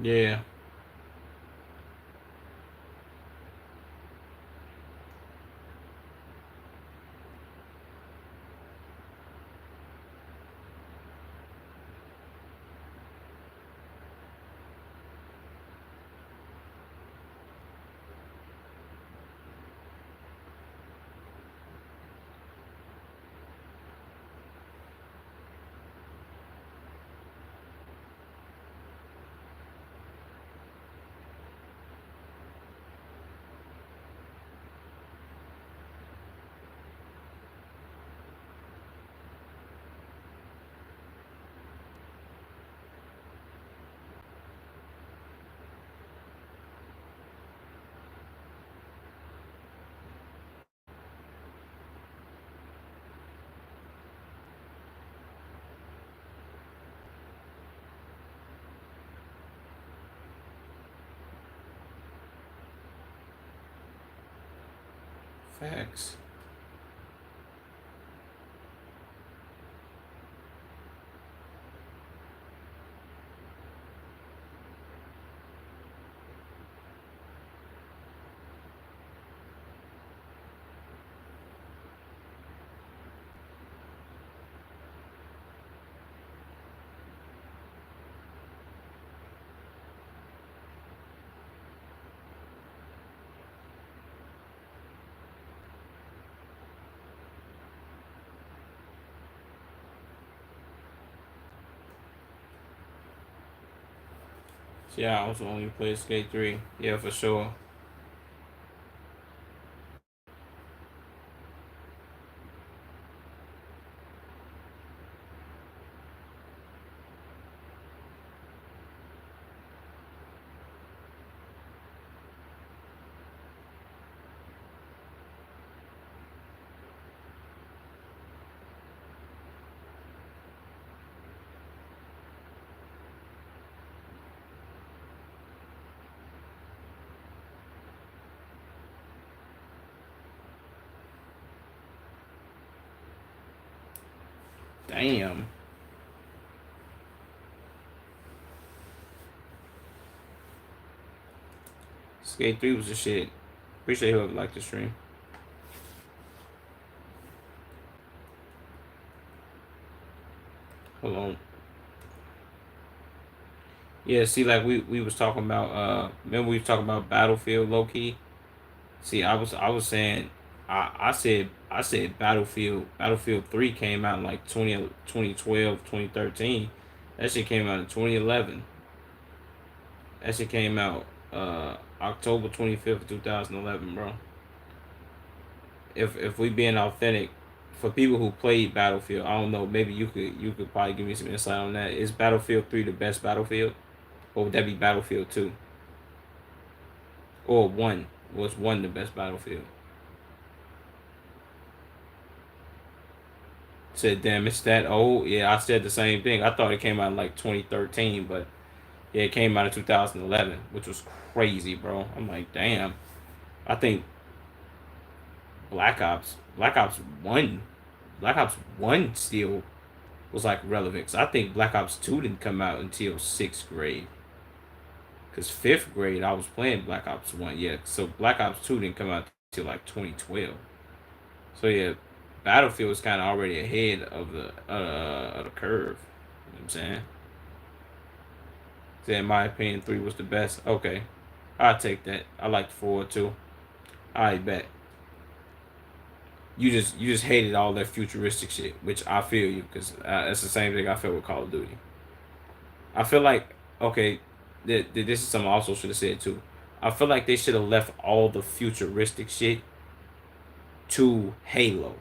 Yeah, facts. Yeah, I was only play Skate 3. Yeah, for sure. Damn. Skate 3 was the shit. Appreciate whoever liked the stream. Hold on. Yeah, see, like we was talking about. Remember we was talking about Battlefield low key. See, I was saying, I said Battlefield 3 came out in like 2012 2013. That shit came out in 2011. That shit came out October 25th 2011, bro. If we being authentic, for people who played Battlefield, I don't know. Maybe you could probably give me some insight on that. Is Battlefield 3 the best Battlefield, or would that be Battlefield 2, or one? Was one the best Battlefield? Said, damn, it's that old. Yeah, I said the same thing. I thought it came out in like 2013, but yeah, it came out in 2011, which was crazy, bro. I'm like, damn. I think Black Ops One, Black Ops One still was like relevant. Cause I think Black Ops Two didn't come out until sixth grade. Cause fifth grade I was playing Black Ops One. Yeah, so Black Ops Two didn't come out till like 2012. So yeah, Battlefield was kind of already ahead of the curve. You know what I'm saying? So in my opinion, three was the best. Okay, I'll take that. I liked four too. I bet. You just hated all that futuristic shit, which I feel you because it's the same thing I feel with Call of Duty. I feel like okay, this is something I also should have said too. I feel like they should have left all the futuristic shit to Halo.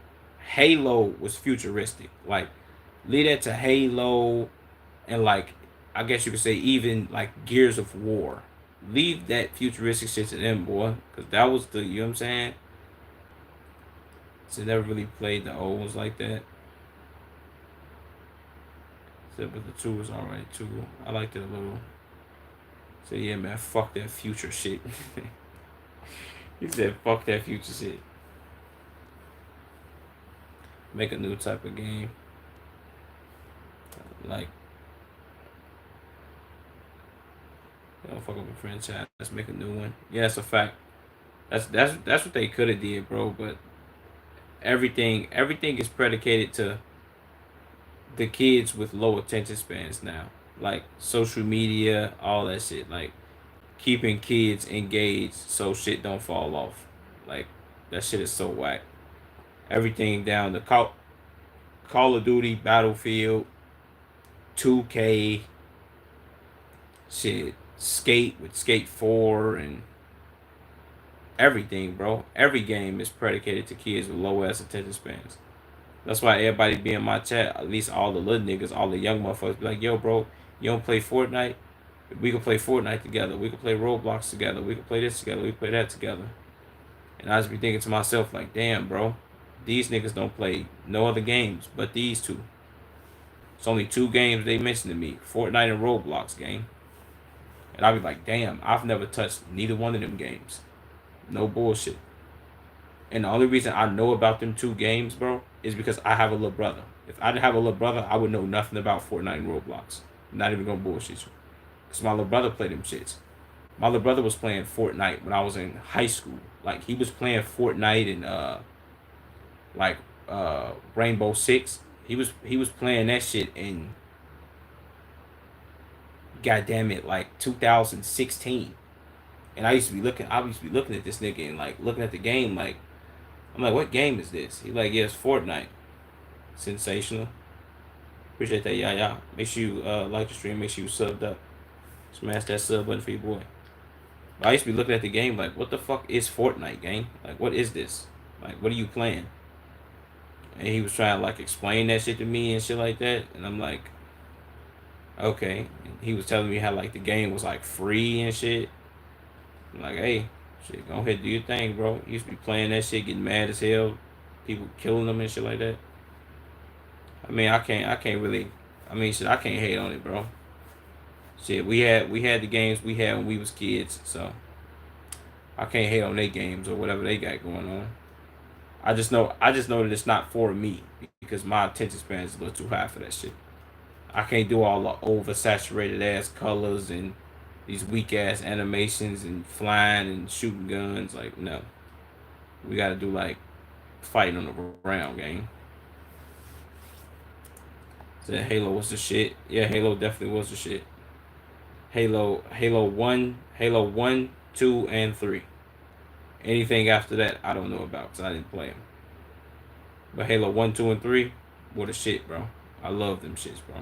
Halo was futuristic. Like lead that to Halo and like I guess you could say even like Gears of War. Leave that futuristic shit to them, boy, because that was the you know what I'm saying. So never really played the old ones like that. So, but the two was alright too. I liked it a little. So yeah, man, fuck that future shit. He said, "Fuck that future shit. Make a new type of game. Like, don't fuck up a franchise. Let's make a new one. Yeah, that's a fact. That's what they could have did, bro. But everything is predicated to the kids with low attention spans now. Like social media, all that shit. Like keeping kids engaged so shit don't fall off. Like that shit is so whack. Everything down to Call of Duty, Battlefield, 2K, shit, Skate with Skate 4 and everything, bro. Every game is predicated to kids with low ass attention spans. That's why everybody be in my chat, at least all the little niggas, all the young motherfuckers, be like, yo, bro, you don't play Fortnite? We can play Fortnite together. We can play Roblox together. We can play this together. We can play that together. And I just be thinking to myself, like, damn, bro, these niggas don't play no other games but these two. It's only two games they mentioned to me, Fortnite and Roblox game. And I'll be like, damn, I've never touched neither one of them games. No bullshit. And the only reason I know about them two games, bro, is because I have a little brother. If I didn't have a little brother, I would know nothing about Fortnite and Roblox. I'm not even gonna bullshit you. Because my little brother played them shits. My little brother was playing Fortnite when I was in high school. Like he was playing Fortnite and like Rainbow Six. He was playing that shit in goddamn it like 2016. And I used to be looking at this nigga and like looking at the game like I'm like, what game is this? He like, yeah, it's Fortnite. Sensational. Appreciate that, yeah. Make sure you like the stream, make sure you subbed up. Smash that sub button for your boy. But I used to be looking at the game like, what the fuck is Fortnite, gang? Like, what is this? Like, what are you playing? And he was trying to like explain that shit to me and shit like that. And I'm like, okay. And he was telling me how like the game was like free and shit. I'm like, hey, shit, go ahead, do your thing, bro. He used to be playing that shit, getting mad as hell. People killing them and shit like that. I mean, I can't really. I mean, shit, I can't hate on it, bro. Shit, we had the games we had when we was kids, so I can't hate on their games or whatever they got going on. I just know that it's not for me because my attention span is a little too high for that shit. I can't do all the oversaturated ass colors and these weak ass animations and flying and shooting guns. Like, no, we gotta do like fighting on the ground game. Said Halo was the shit. Yeah, Halo definitely was the shit. Halo 1, 2, and 3. Anything after that, I don't know about because I didn't play them. But Halo 1, 2, and 3, what a shit, bro. I love them shits, bro.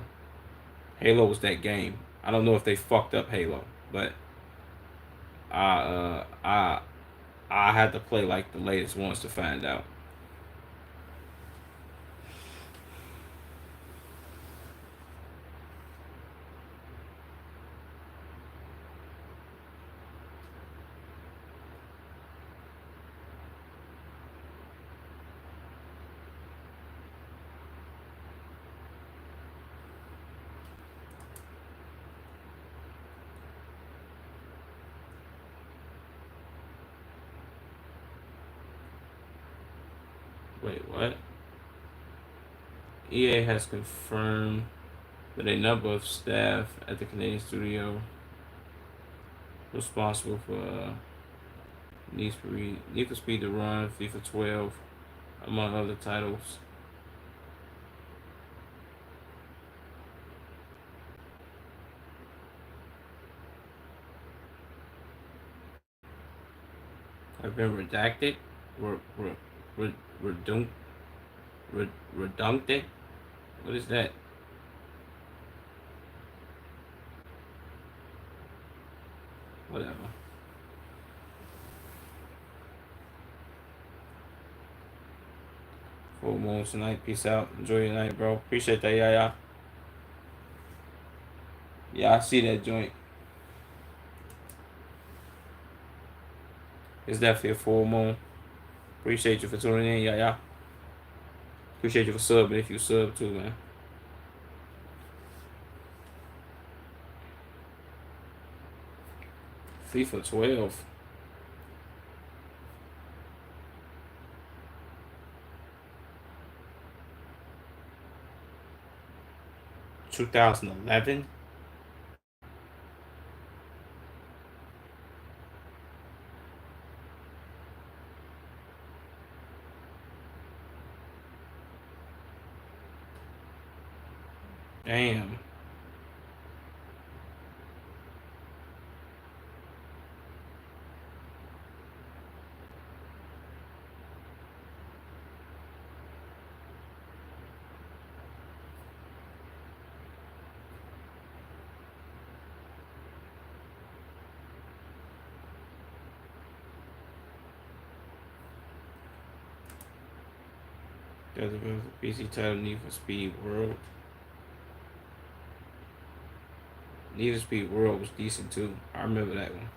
Halo was that game. I don't know if they fucked up Halo, but I uh I I had to play like the latest ones to find out. Wait, what? EA has confirmed that a number of staff at the Canadian studio responsible for Need for Speed to Run, FIFA 12, among other titles. Have been redacted, redundant. Redundant. What is that? Whatever. Full moon tonight. Peace out. Enjoy your night, bro. Appreciate that, yeah. Yeah, I see that joint. It's definitely a full moon. Appreciate you for tuning in, yeah. Appreciate you for subbing if you sub too, man. FIFA 12. (2011). Damn. There's a PC title, Need for Speed World. Need for Speed World was decent too. I remember that one.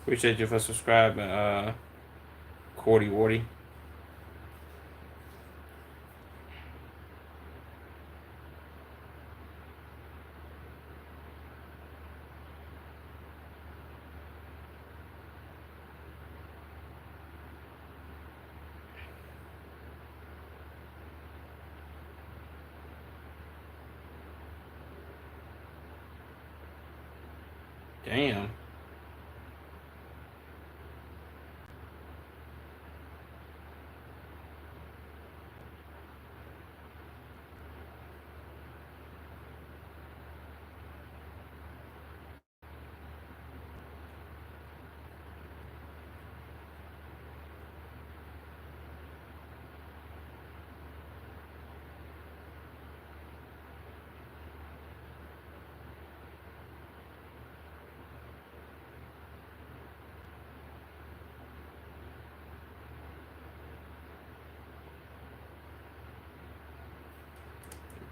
Appreciate you for subscribing, Cordy Wardy. Damn.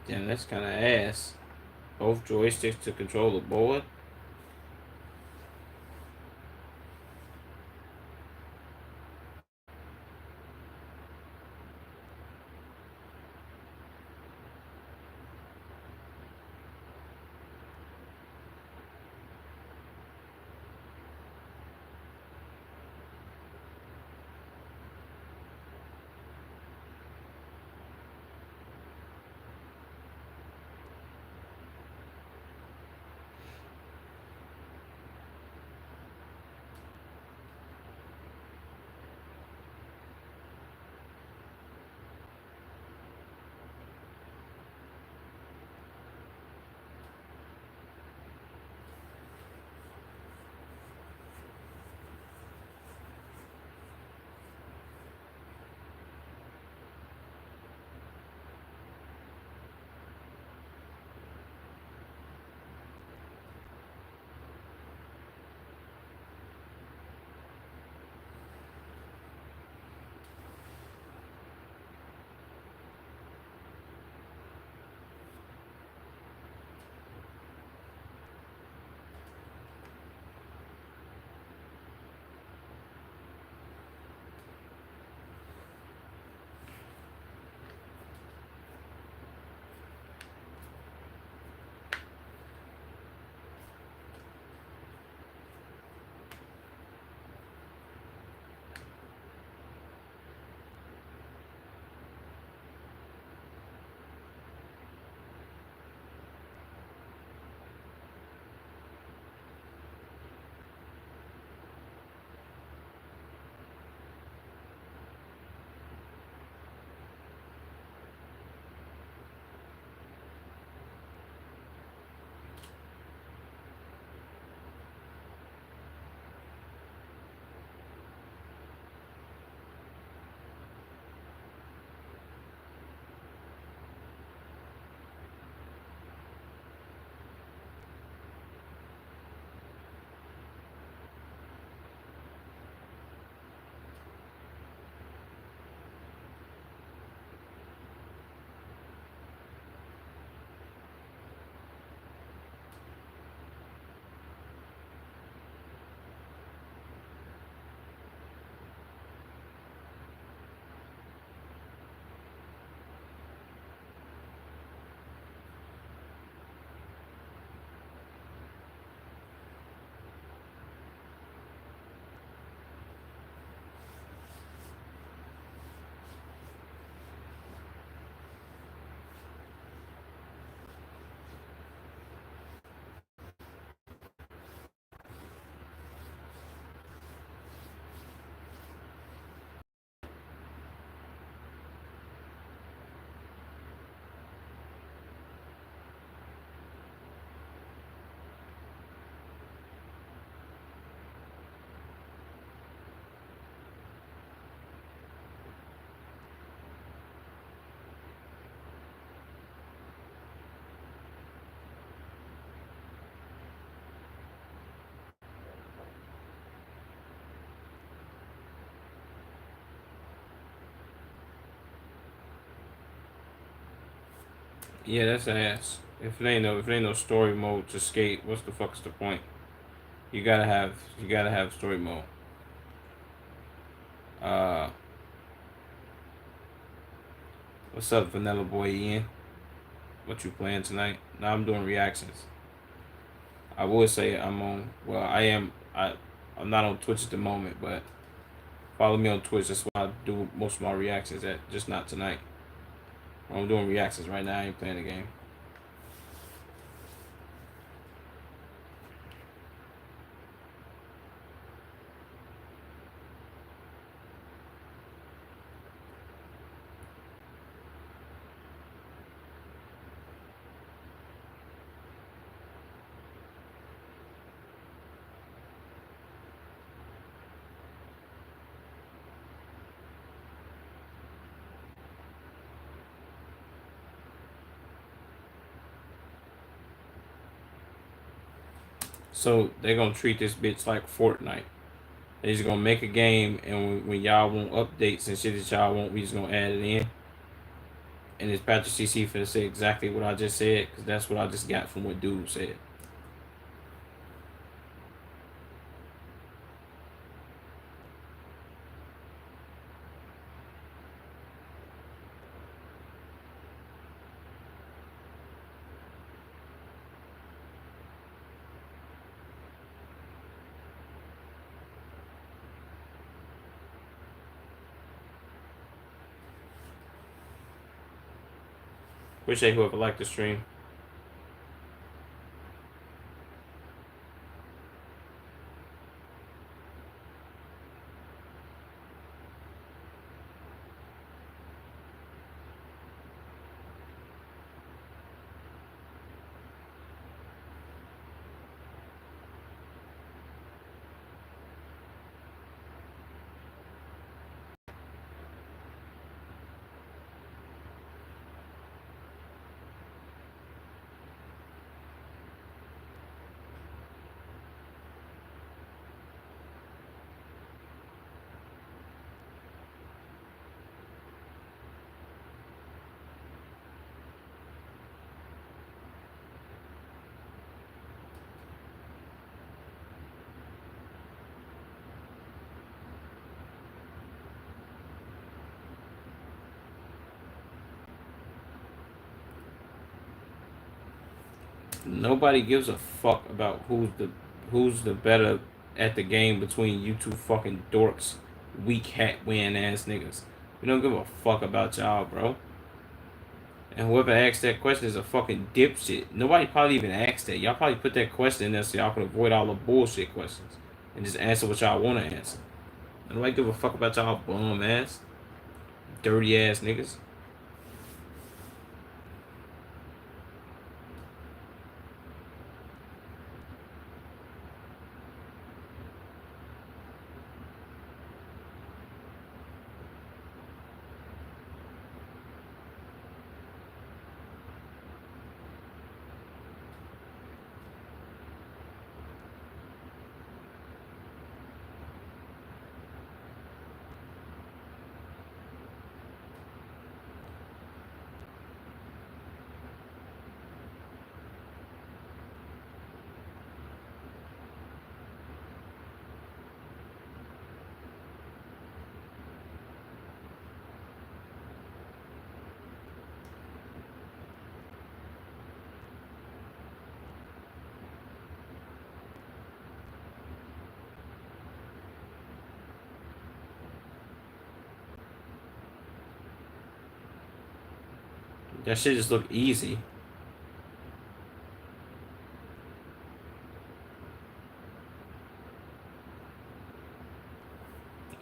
Damn, that's kind of ass. Both joysticks to control the board. Yeah, that's ass. If it ain't no story mode to skate, what's the fuck's the point? You gotta have story mode. Uh, what's up, Vanilla Boy Ian? What you playing tonight? Now I'm doing reactions. I would say I'm on. Well, I am. I'm not on Twitch at the moment, but follow me on Twitch. That's where I do most of my reactions at. Just not tonight. I'm doing reactions right now. I ain't playing the game. So they're gonna treat this bitch like Fortnite. They just gonna make a game, and when y'all want updates and shit that y'all want, we just gonna add it in. And it's Patrick CC for to say exactly what I just said, because that's what I just got from what dude said. Appreciate whoever liked the stream. Nobody gives a fuck about who's the better at the game between you two fucking dorks, weak hat wearing ass niggas. We don't give a fuck about y'all, bro. And whoever asked that question is a fucking dipshit. Nobody probably even asked that. Y'all probably put that question in there so y'all can avoid all the bullshit questions and just answer what y'all want to answer. Nobody give a fuck about y'all bum ass, dirty ass niggas. That shit just look easy.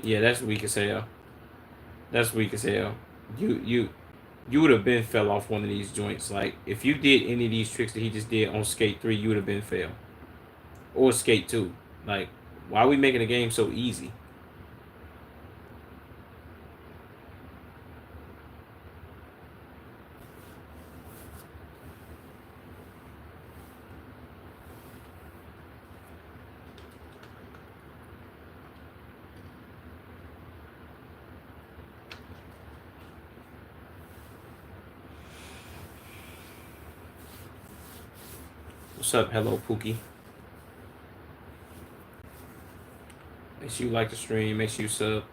Yeah, that's weak as hell. That's weak as hell. You would have been fell off one of these joints. Like if you did any of these tricks that he just did on Skate 3, you would have been fail. Or Skate 2. Like, why are we making the game so easy? What's up, hello Pookie? Make sure you like the stream. Make sure you sub.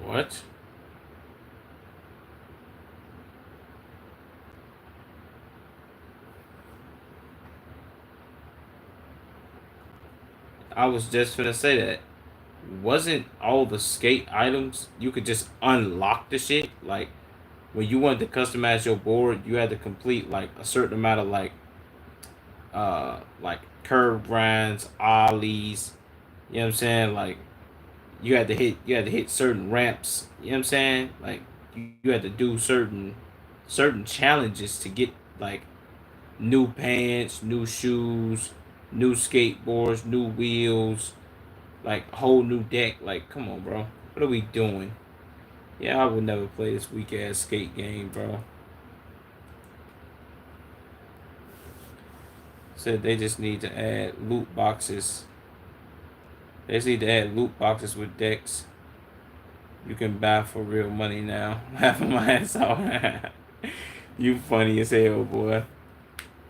What? I was just gonna say that. Wasn't all the skate items you could just unlock the shit? Like when you wanted to customize your board, you had to complete like a certain amount of like curve grinds, ollies. You know what I'm saying? Like you had to hit certain ramps. You know what I'm saying? Like you had to do certain challenges to get like new pants, new shoes, new skateboards, new wheels, like whole new deck. Like, come on, bro. What are we doing? Yeah, I would never play this weak ass skate game, bro. Said they just need to add loot boxes. They just need to add loot boxes with decks. You can buy for real money now. Laughing my ass off. You funny as hell, boy.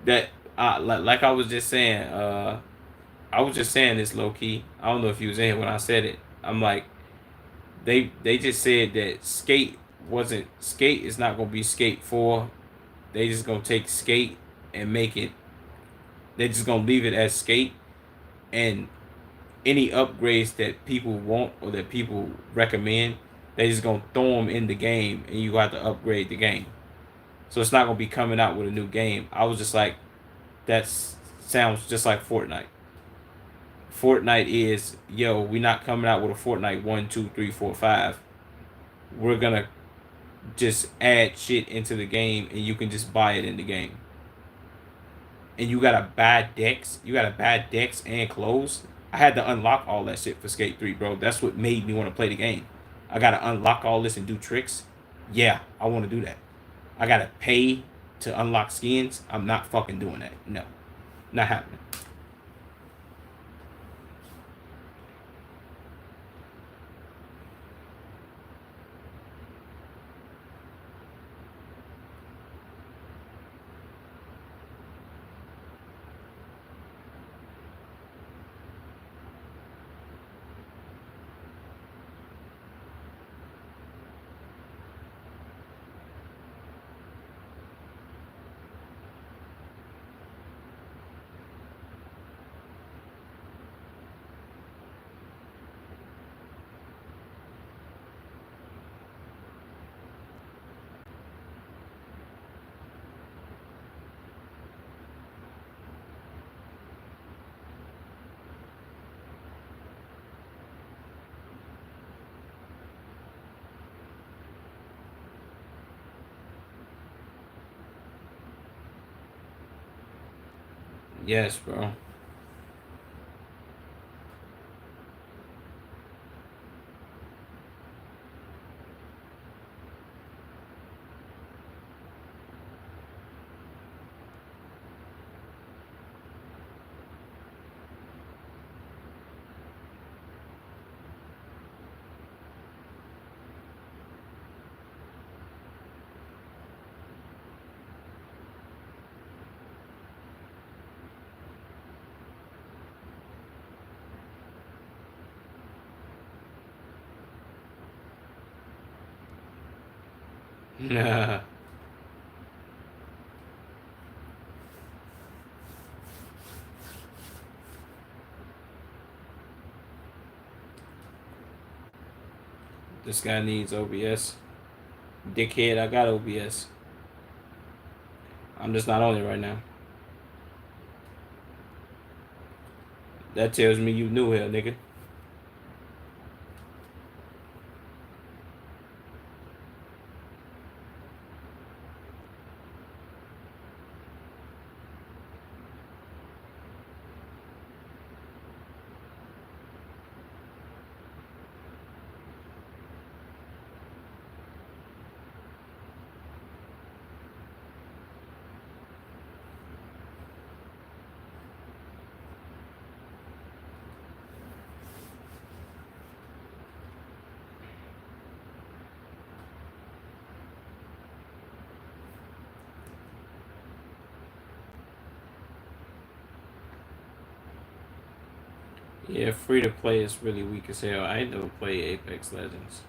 That like I was just saying, I was just saying this low key. I don't know if you was in here when I said it. I'm like, they just said that skate is not gonna be skate 4. They just gonna take skate and make it. They just gonna leave it as skate, and any upgrades that people want or that people recommend, they just gonna throw them in the game, and you got to upgrade the game. So it's not gonna be coming out with a new game. I was just like, that sounds just like Fortnite. Fortnite is, yo, we're not coming out with a Fortnite 1, 2, 3, 4, 5. We're gonna just add shit into the game and you can just buy it in the game. And you gotta buy decks. You gotta buy decks and clothes. I had to unlock all that shit for Skate 3, bro. That's what made me want to play the game. I gotta unlock all this and do tricks. Yeah, I want to do that. I gotta pay to unlock skins. I'm not fucking doing that. No, not happening. Yes, bro. Nah. This guy needs OBS. Dickhead, I got OBS. I'm just not on it right now. That tells me you new here, nigga. Yeah, free to play is really weak as hell. I ain't never played Apex Legends.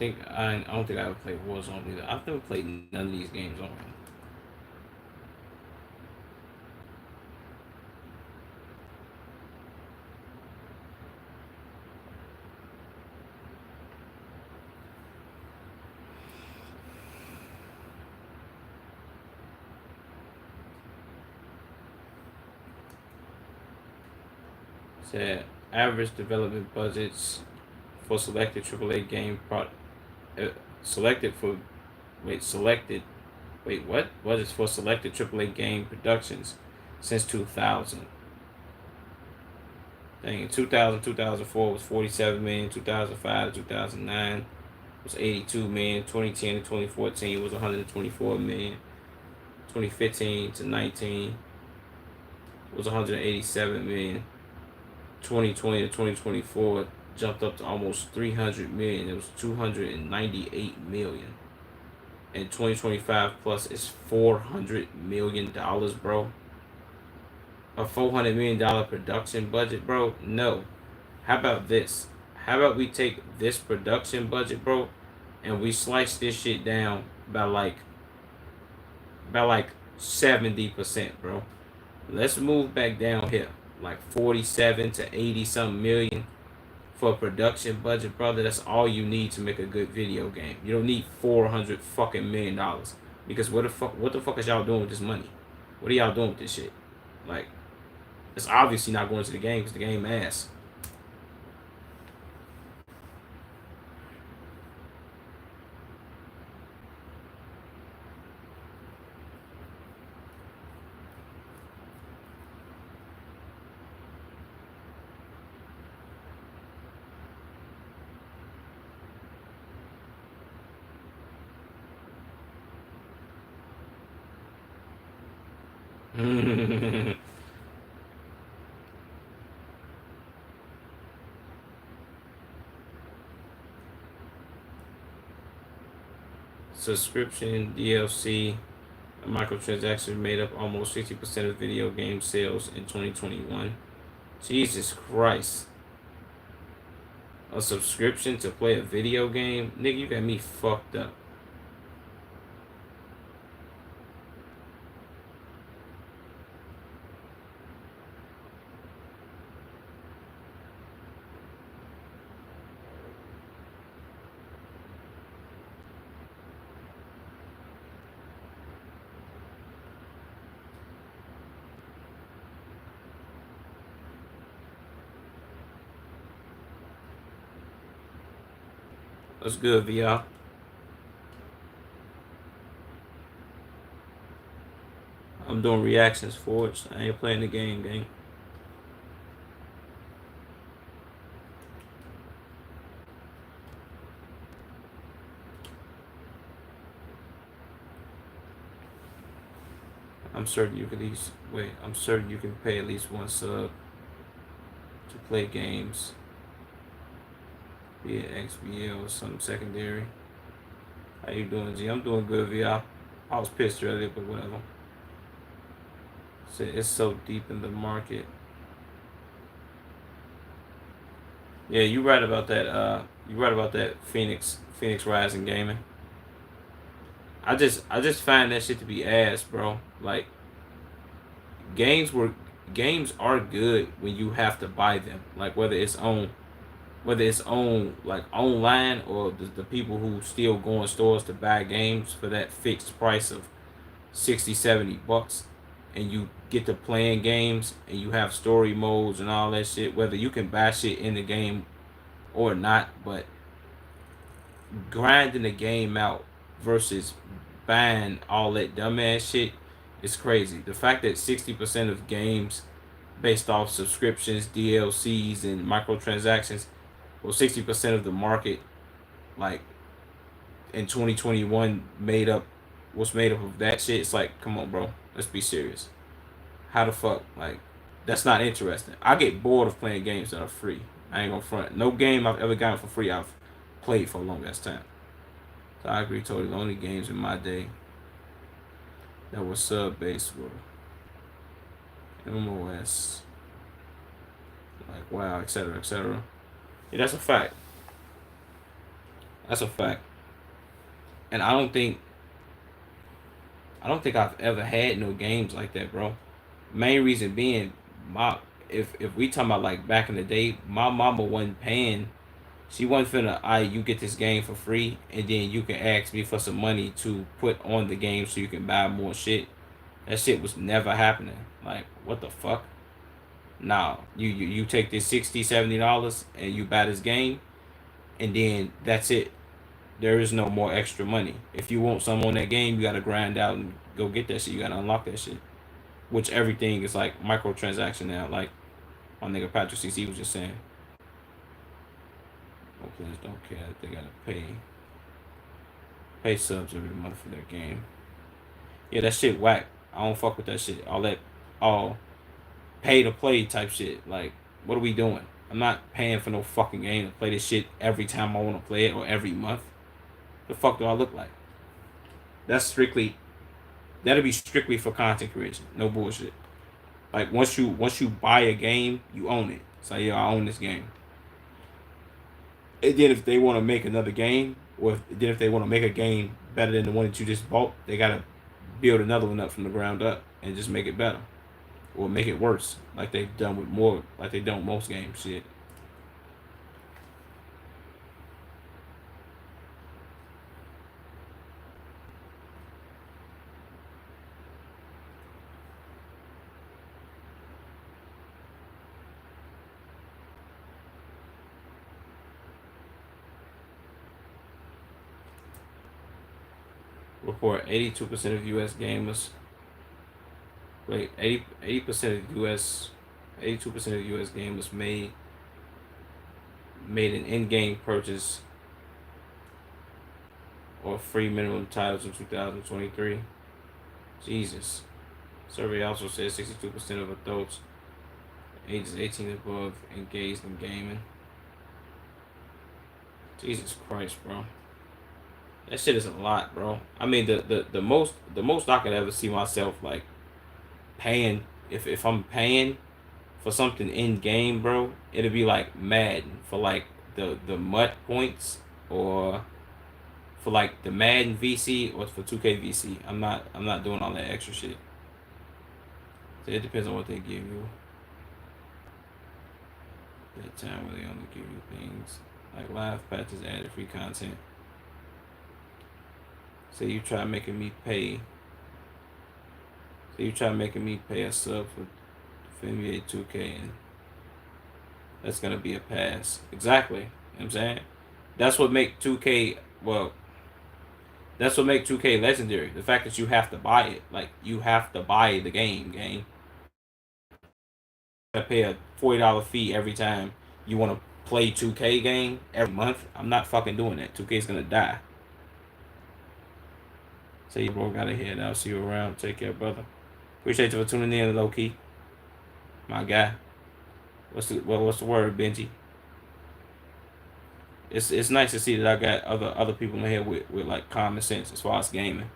I don't think I ever played Warzone either. I've never played none of these games on. Said average development budgets for selected AAA game selected for selected what budgets for selected AAA game productions since 2000. Dang, in 2000, 2004 was 47 million. 2005 to 2009 was 82 million. 2010 to 2014 was 124 million. 2015 to 19 was 187 million. 2020 to 2024 jumped up to almost 300 million. It was 298 million. And 2025 plus is $400 million, bro. A $400 million production budget, bro? No. How about this? How about we take this production budget, bro, and we slice this shit down by like 70%, bro. Let's move back down here, like 47 to 80 something million for a production budget, brother. That's all you need to make a good video game. You don't need $400 million, because what the fuck is y'all doing with this money? What are y'all doing with this shit? Like, it's obviously not going to the game because the game ass. Subscription, DLC, microtransactions made up almost 60% of video game sales in 2021. Jesus Christ. A subscription to play a video game? Nigga, you got me fucked up. What's good, VR? I'm doing reactions for it. I ain't playing the game, gang. I'm certain you can I'm certain you can pay at least one sub to play games, be it XBL or something secondary. How you doing, G? I'm doing good, VR. I was pissed earlier, but whatever. It's so deep in the market. Yeah, you right about that. You right about that. Phoenix Rising Gaming. I just find that shit to be ass, bro. Like games were games are good when you have to buy them. Like whether it's on like online or the people who still go in stores to buy games for that fixed price of 60, 70 bucks, and you get to playing games and you have story modes and all that shit, whether you can buy shit in the game or not, but grinding the game out versus buying all that dumbass shit is crazy. The fact that 60% of games based off subscriptions, DLCs, and microtransactions, well, 60% of the market, like in 2021, made up of that shit. It's like, come on, bro, let's be serious. How the fuck, like, that's not interesting. I get bored of playing games that are free. I ain't gonna front. No game I've ever gotten for free I've played for a long ass time. So I agree totally. The only games in my day that were sub based were MMOS, like WoW, etc., etc. Yeah, that's a fact. That's a fact. And I don't think I've ever had no games like that, bro. Main reason being, my if we talking about like back in the day, my mama wasn't paying. She wasn't finna, you get this game for free, and then you can ask me for some money to put on the game so you can buy more shit. That shit was never happening. Like, what the fuck? Nah, you take this 60 $70 and you buy this game, and then that's it. There is no more extra money. If you want some on that game, you gotta grind out and go get that shit. You gotta unlock that shit. Which everything is like microtransaction now. Like my nigga Patrick CC was just saying. No players don't care that they gotta pay subs every month for their game. Yeah, that shit whack. I don't fuck with that shit. All that all pay to play type shit. Like, what are we doing? I'm not paying for no fucking game to play this shit every time I want to play it or every month. The fuck do I look like? That's strictly that'll be strictly for content creation. No bullshit. Like once you buy a game, you own it. So yeah, I own this game. And then if they want to make another game, then if they want to make a game better than the one that you just bought, they gotta build another one up from the ground up and just make it better or make it worse, like they've done with more, like they done with most games. Shit. Report 82% of U.S. gamers. Wait, 80% of U.S. 82% of U.S. gamers made an in-game purchase or free minimum titles in 2023. Jesus. Survey also says 62% of adults ages 18 and above engaged in gaming. Jesus Christ, bro. That shit is a lot, bro. I mean, the most I could ever see myself like paying, if I'm paying for something in game, bro, it'll be like Madden for like the MUT points, or for like the Madden VC, or for 2K VC. I'm not doing all that extra shit. So it depends on what they give you. That time where they only give you things like live patches, added free content. Say you try making me pay. Say you try making me pay a sub for NBA 2K, and that's gonna be a pass. Exactly. You know what I'm saying? That's what make 2K, well, that's what make 2K legendary. The fact that you have to buy it. Like, you have to buy the game. I pay a $40 fee every time you want to play 2K game every month. I'm not fucking doing that. 2K is gonna die. Say, so, bro, gotta head out. See you around. Take care, brother. Appreciate you for tuning in, low key. My guy. What's the word, Benji? It's nice to see that I got other people in here with like common sense as far as gaming.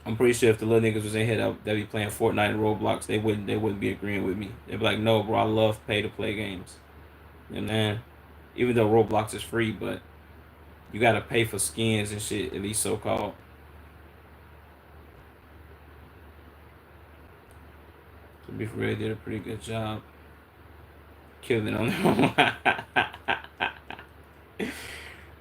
I'm pretty sure if the little niggas was in here that be playing Fortnite and Roblox, they wouldn't be agreeing with me. They'd be like, no, bro, I love pay to play games. You know what I mean? Even though Roblox is free, but You gotta pay for skins and shit, at least so called. To be fair, did a pretty good job killing on them.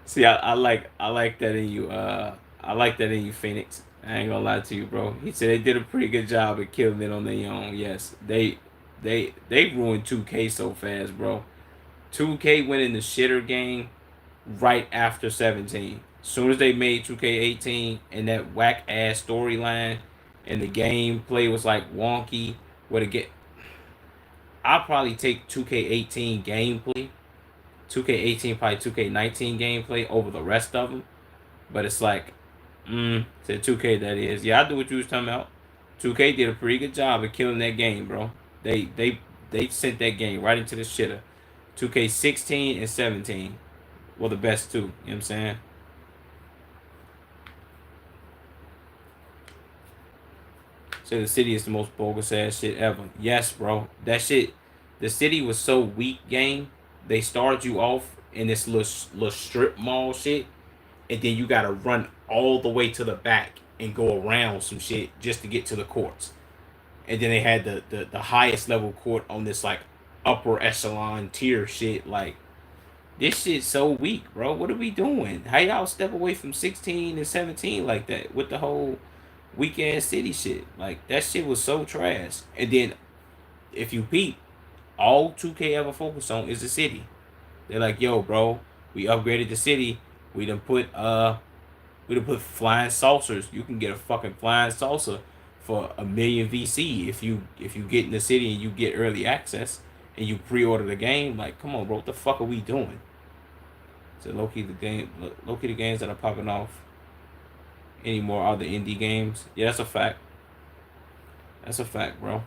See, I like that in you. I like that in you, Phoenix. I ain't gonna lie to you, bro. He said they did a pretty good job at killing it on their own. Yes, they ruined 2K so fast, bro. 2K went in the shitter game right after 17. As soon as they made 2K18 and that whack ass storyline and the gameplay was like wonky, what it get? I'll probably take 2K18 gameplay, 2K18 probably 2K19 gameplay over the rest of them. But it's like, said 2K that is. Yeah, I do what you was talking about. 2K did a pretty good job of killing that game, bro. They sent that game right into the shitter. 2K16 and 17 were the best two. You know what I'm saying? So the city is the most bogus ass shit ever. Yes, bro. That shit. The city was so weak, game. They started you off in this little strip mall shit, and then you gotta run all the way to the back and go around some shit just to get to the courts. And then they had the highest level court on this like upper echelon tier shit. Like this shit's so weak, bro. What are we doing? How y'all step away from 16 and 17 like that with the whole weak ass city shit? Like that shit was so trash. And then if you peep, all 2K ever focused on is the city. They're like, yo, bro, we upgraded the city. We done put flying saucers. You can get a fucking flying saucer for a million VC if you get in the city and you get early access and you pre-order the game. Like, come on, bro, what the fuck are we doing? So low-key the games that are popping off anymore are the indie games. Yeah, that's a fact. That's a fact, bro.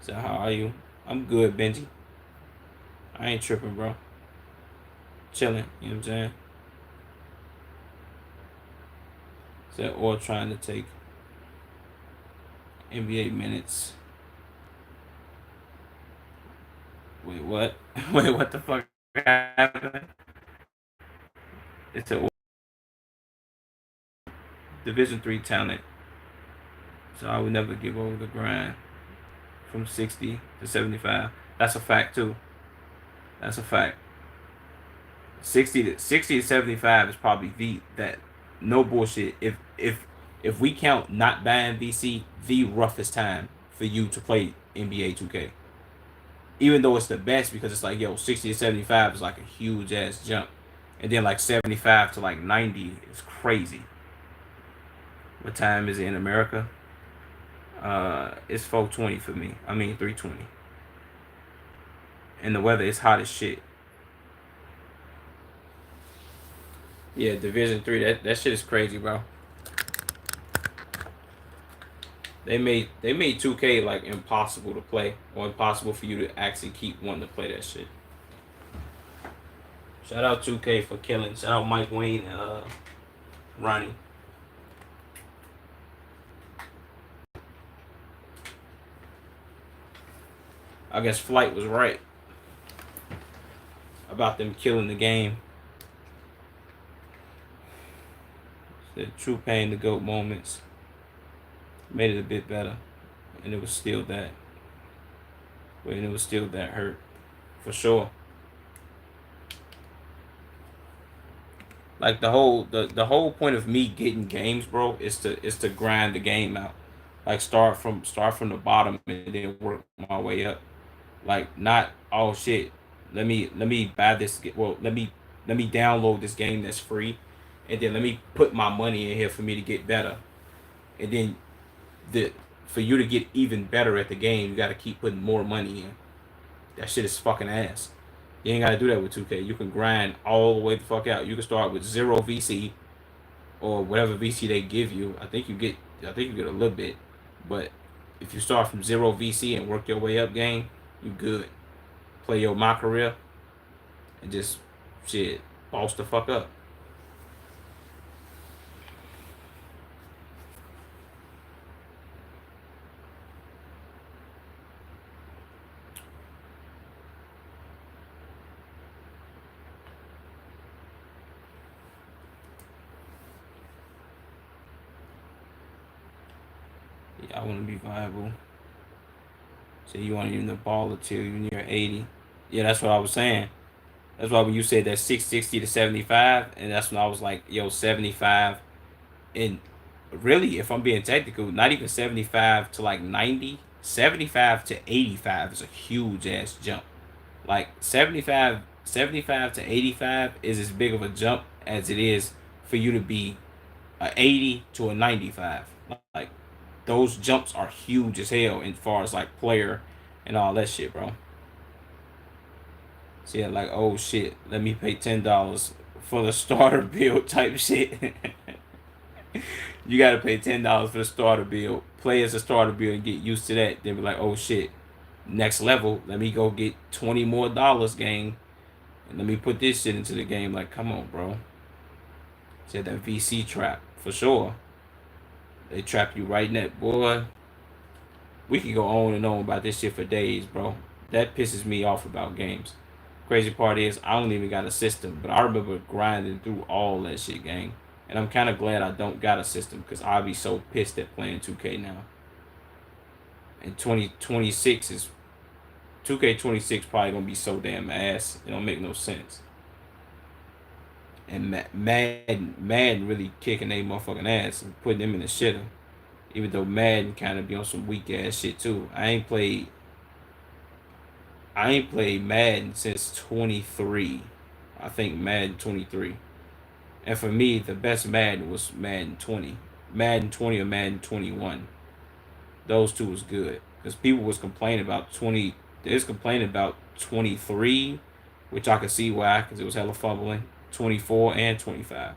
So how are you? I'm good, Benji. I ain't tripping, bro. Chilling, you know what I'm saying? So or trying to take NBA minutes. Wait, what? Wait, what the fuck happened? It's a Division 3 talent, so I would never give over the grind from 60 to 75. That's a fact too. That's a fact. 60 to 75 is probably that no bullshit. If we count not buying VC, the roughest time for you to play NBA 2K. Even though it's the best because it's like yo 60 to 75 is like a huge ass jump, and then like 75 to like 90 is crazy. What time is it in America? It's 4:20 for me. I mean 3:20. And the weather is hot as shit. Yeah, Division 3. That shit is crazy, bro. They made 2K like impossible to play or impossible for you to actually keep wanting to play that shit. Shout out 2K for killing. Shout out Mike Wayne and Ronnie. I guess Flight was right about them killing the game. The true pain, the GOAT moments made it a bit better, and it was still that. And it was still that hurt, for sure. Like the whole point of me getting games, bro, is to grind the game out. Like start from the bottom and then work my way up. Like not oh shit. Let me buy this. Well, let me download this game that's free, and then let me put my money in here for me to get better. And then the for you to get even better at the game, you got to keep putting more money in. That shit is fucking ass. You ain't gotta do that with 2K. You can grind all the way the fuck out. You can start with zero VC or whatever VC they give you. I think you get a little bit, but if you start from zero VC and work your way up, game, you good. Play your my career and just shit boss the fuck up. Yeah, I want to be viable. So you want even the baller till you near 80. Yeah, that's what I was saying. That's why when you said that 660 to 75, and that's when I was like, yo, 75. And really, if I'm being technical, not even 75 to like 90, 75 to 85 is a huge ass jump. Like 75 to 85 is as big of a jump as it is for you to be a 80 to a 95. Like those jumps are huge as hell as far as like player and all that shit, bro. So yeah, like oh shit, let me pay $10 for the starter build type shit. You gotta pay $10 for the starter build. Play as a starter build and get used to that. Then be like, oh shit, next level. Let me go get $20 more gang, and let me put this shit into the game. Like, come on, bro. Said that VC trap for sure. They trap you right in that, boy. We can go on and on about this shit for days, bro. That pisses me off about games. Crazy part is I don't even got a system, but I remember grinding through all that shit, gang. And I'm kind of glad I don't got a system because I'll be so pissed at playing 2K now. And 2026 is 2K26 probably gonna be so damn ass. It don't make no sense. And Madden really kicking they motherfucking ass and putting them in the shitter. Even though Madden kind of be on some weak ass shit too. I ain't played Madden since 23. I think Madden 23. And for me, the best Madden was Madden 20. Madden 20 or Madden 21. Those two was good. Because people was complaining about 20. They was complaining about 23, which I could see why, because it was hella fumbling. 24 and 25.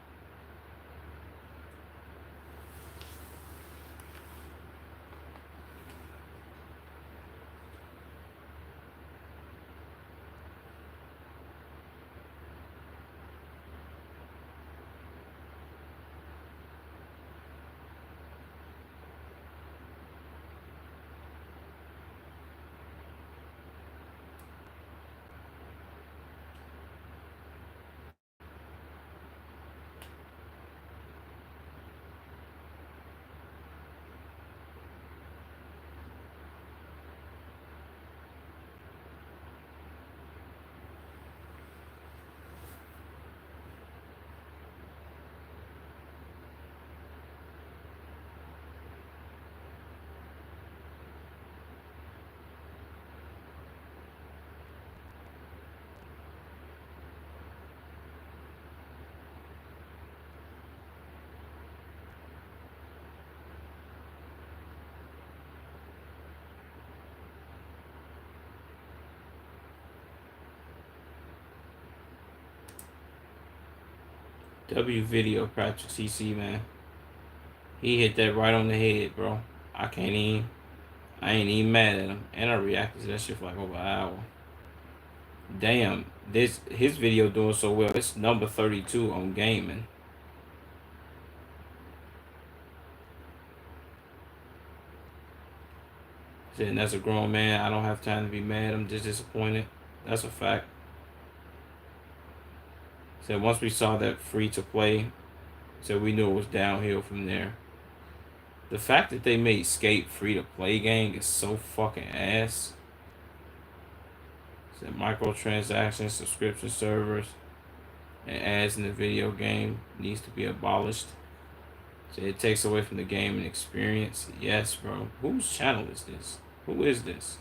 W Video Patrick CC, man. He hit that right on the head, bro. I ain't even mad at him. And I reacted to that shit for like over an hour. Damn, his video doing so well. It's number 32 on gaming. Saying that's a grown man. I don't have time to be mad. I'm just disappointed. That's a fact. Said once we saw that free to play, said we knew it was downhill from there. The fact that they made Skate free to play gang is so fucking ass. Said microtransactions, subscription servers, and ads in the video game needs to be abolished. So it takes away from the gaming experience. Yes, bro. Whose channel is this? Who is this?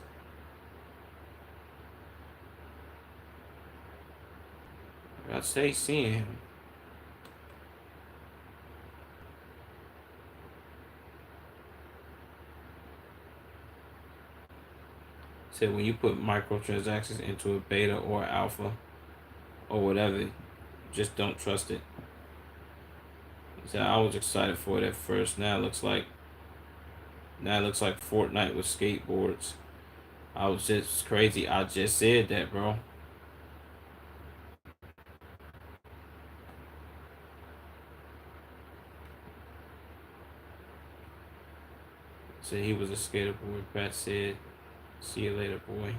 I stay seeing him. Said when you put microtransactions into a beta or alpha or whatever, just don't trust it. He said I was excited for it at first. Now it looks like Fortnite with skateboards. I was just crazy. I just said that, bro. Said he was a skater boy. Pat said, "See you later, boy."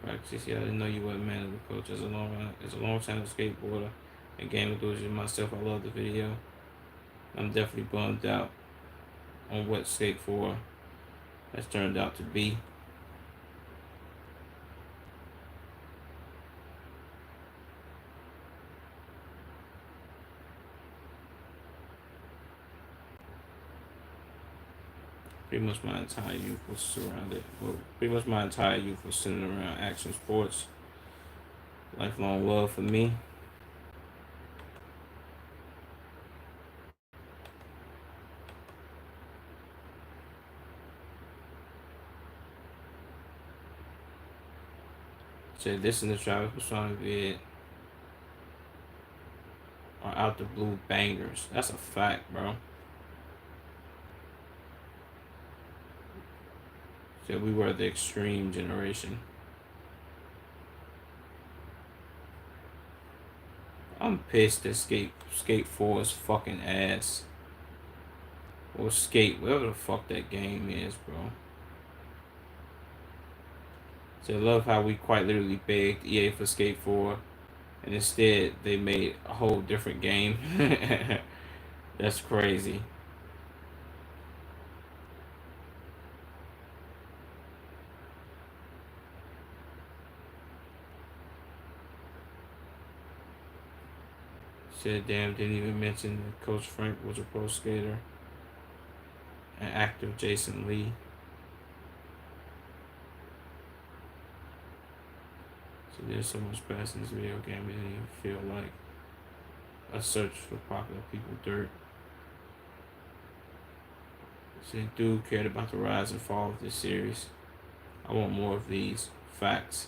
practice. Yeah, I didn't know you were a man of the coach. As a long time skateboarder and game enthusiast myself, I love the video. I'm definitely bummed out on what Skate 4 has turned out to be. Pretty much my entire youth was surrounded. Well, pretty much my entire youth was centered around action sports. Lifelong love for me. Said this in the Travis Pastrana vid are out the blue bangers. That's a fact, bro. Said we were the extreme generation. I'm pissed that Skate 4's fucking ass. Or Skate, whatever the fuck that game is, bro. So I love how we quite literally begged EA for Skate 4, and instead they made a whole different game. That's crazy. Said damn, didn't even mention that Coach Frank was a pro skater. And actor Jason Lee. So there's so much past in this video game, it didn't even feel like a search for popular people dirt. Said dude cared about the rise and fall of this series. I want more of these facts.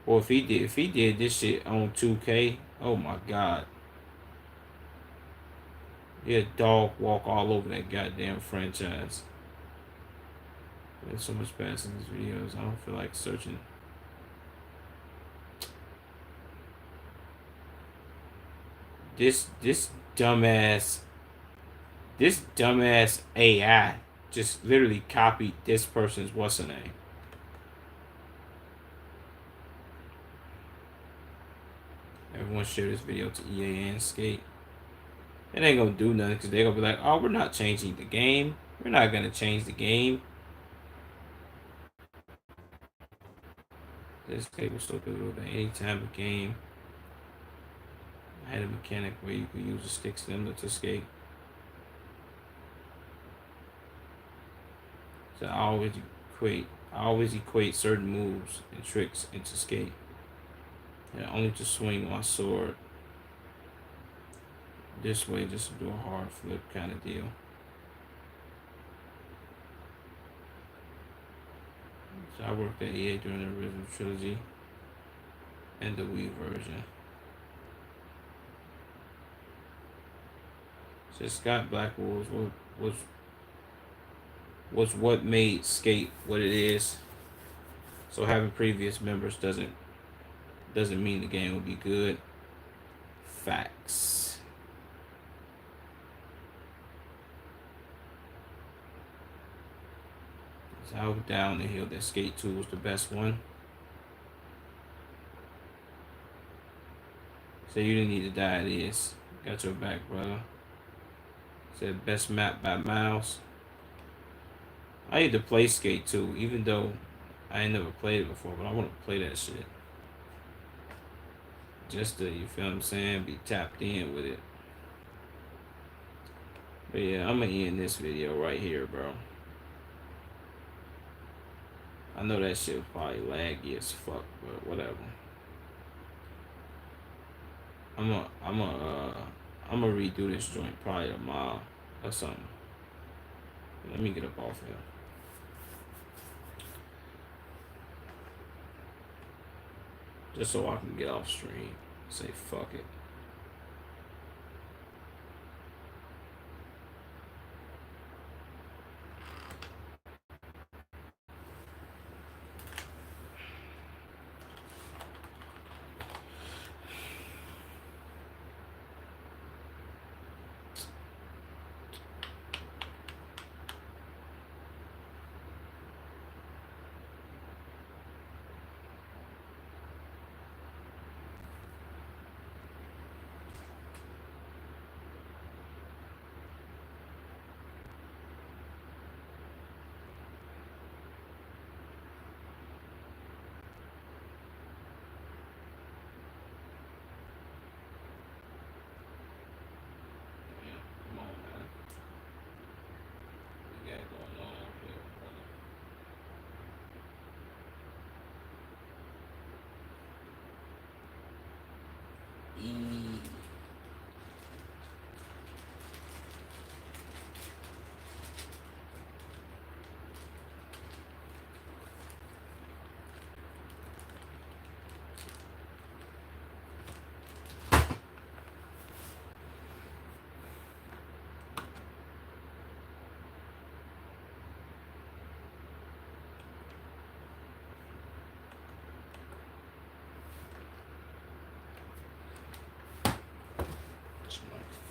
Or if he did this shit on 2K, oh my god. Yeah, dog walk all over that goddamn franchise. There's so much past in these videos, I don't feel like searching. This dumbass AI just literally copied this person's what's her name. Everyone share this video to EA and Skate. It ain't gonna do nothing because they're gonna be like, oh, we're not changing the game. We're not gonna change the game. This game was so good that any time a game had a mechanic where you could use a stick similar to Skate. So I always equate certain moves and tricks into Skate. And only to swing my sword this way just to do a hard flip kind of deal. So I worked at EA during the original trilogy and the Wii version. So Scott Blackwell was what made Skate what it is. So having previous members doesn't mean the game will be good. Facts. So I was down the hill that Skate 2 was the best one. So you didn't need to die, it is. Got your back, brother. Said best map by miles. I need to play Skate 2, even though I ain't never played it before, but I want to play that shit. Just to, you feel what I'm saying, be tapped in with it. But yeah, I'm gonna end this video right here, bro. I know that shit was probably laggy as fuck, but whatever. I'm gonna redo this joint probably tomorrow or something. Let me get up off here. Just so I can get off stream. Say fuck it.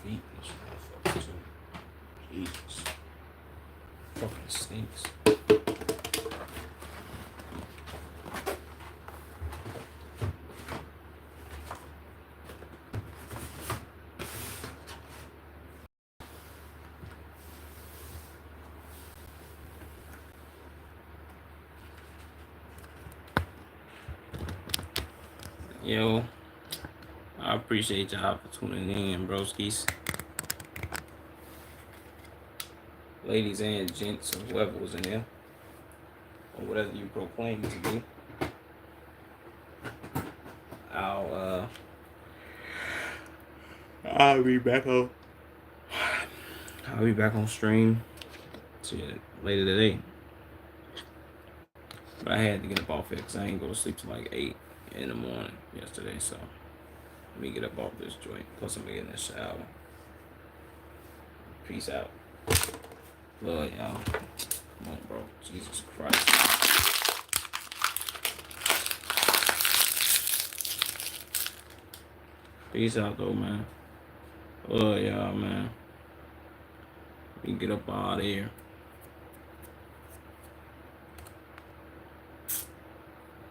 Feet, this motherfucker too. Jesus. Fucking stinks. Yo, I appreciate y'all for tuning in, broskies. Ladies and gents, or whoever was in there, or whatever you proclaim to be. I'll be back on. I'll be back on stream later today. But I had to get up off it because I ain't go to sleep till like 8 in the morning yesterday. So let me get up off this joint. Plus I'm gonna get in the shower. Peace out. Love y'all. Come on, bro. Jesus Christ. Peace out, though, man. Love y'all, man. We get up out of here.